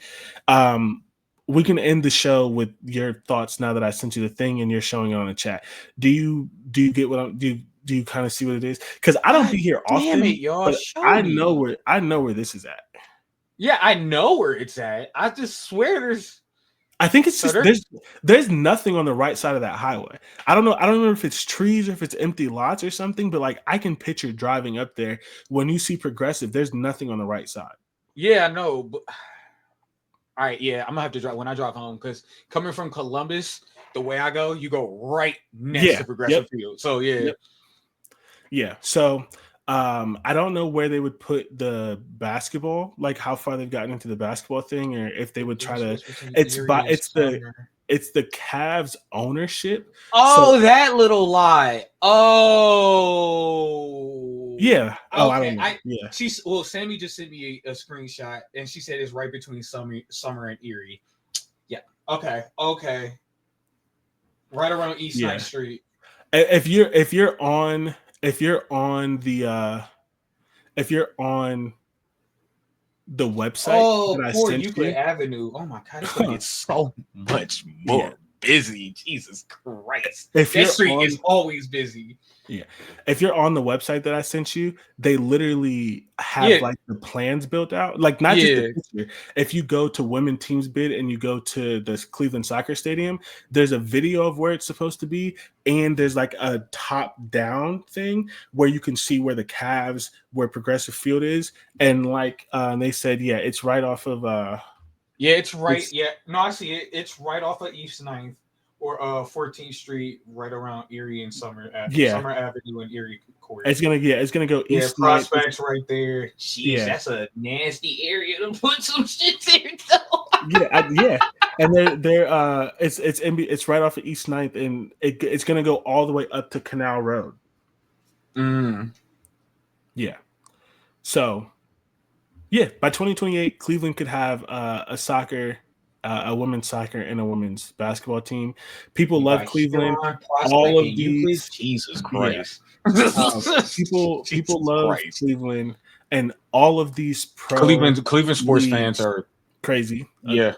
We can end the show with your thoughts now that I sent you the thing and you're showing it on the chat. Do you get what I'm do you kind of see what it is? Because I don't be here often. But I know where this is at. Yeah, I know where it's at. I just swear there's. I think it's just there's nothing on the right side of that highway. I don't know if it's trees or if it's empty lots or something, but like I can picture driving up there when you see Progressive, there's nothing on the right side. Yeah, I know. But all right, yeah, I'm gonna have to drive when I drive home because coming from Columbus, the way I go, you go right next to Progressive Field. So yeah. So I don't know where they would put the basketball, like how far they've gotten into the basketball thing, or if they would try to. It's the Cavs ownership. Oh, that little lie. Oh, yeah. Oh, okay. I don't know. Yeah. Sammy just sent me a screenshot, and she said it's right between Summer and Erie. Yeah. Okay. Right around East 9th Street. If you're on the if you're on the website that I poor sent Euclid you, Avenue. Oh my god, it's gonna get so much more busy. Jesus Christ. If that you're street on, is always busy. yeah, if you're on the website that I sent you, they literally have like the plans built out, like not just the picture. If you go to Women Teams Bid and you go to the Cleveland Soccer Stadium, there's a video of where it's supposed to be, and there's like a top-down thing where you can see where the Cavs, where Progressive Field is, and like they said, yeah, it's right off of. Yeah, it's right. No, I see it. It's right off of East 9th or 14th Street, right around Erie and Summer Avenue and Erie Court. It's gonna go East. Prospects right there. Jeez, that's a nasty area to put some shit there though. yeah, and they're it's right off of East 9th, and it's gonna go all the way up to Canal Road. Yeah, so yeah, by 2028, Cleveland could have a soccer. A women's soccer and a women's basketball team. People love Cleveland. All of these, Jesus Christ. People love Cleveland, and all of these Cleveland sports fans are crazy. Yeah,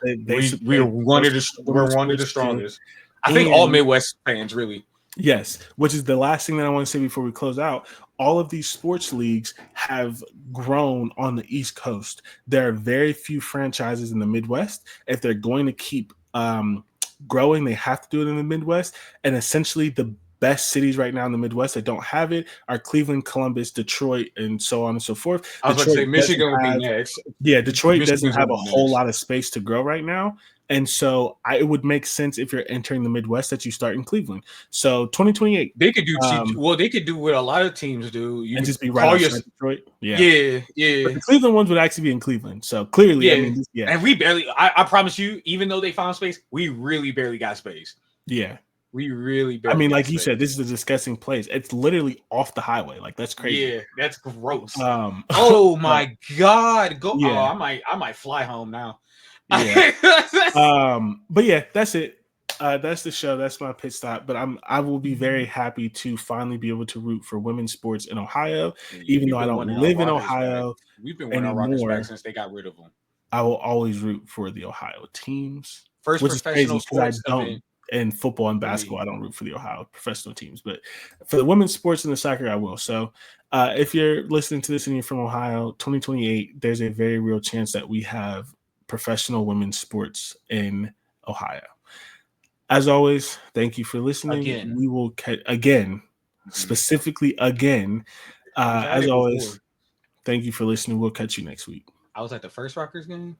we're one of the strongest. I think all Midwest fans really. Yes, which is the last thing that I want to say before we close out. All of these sports leagues have grown on the East Coast. There are very few franchises in the Midwest. If they're going to keep growing, they have to do it in the Midwest. And essentially, the best cities right now in the Midwest that don't have it are Cleveland, Columbus, Detroit, and so on and so forth. I was about to say Michigan would be next. Yeah, Detroit doesn't have a whole lot of space to grow right now. And so it would make sense if you're entering the Midwest that you start in Cleveland. So 2028. They could do they could do what a lot of teams do. You just be right outside Detroit. Yeah. But the Cleveland ones would actually be in Cleveland. So clearly, And we barely, I promise you, even though they found space, we really barely got space. Yeah. We really barely like you said, this is a disgusting place. It's literally off the highway. Like, that's crazy. Yeah, that's gross. Oh my God. I might fly home now. Yeah. But yeah, that's it. That's the show. That's my pit stop. But I will be very happy to finally be able to root for women's sports in Ohio, even though I don't live in Ohio. We've been winning our Rockets back since they got rid of them. I will always root for the Ohio teams. First professional sports event. In football and basketball, I don't root for the Ohio professional teams, but for the women's sports and the soccer, I will. So if you're listening to this and you're from Ohio, 2028, there's a very real chance that we have professional women's sports in Ohio. As always, thank you for listening. Again. We will specifically again. As always, thank you for listening. We'll catch you next week. I was at the first Rockers game.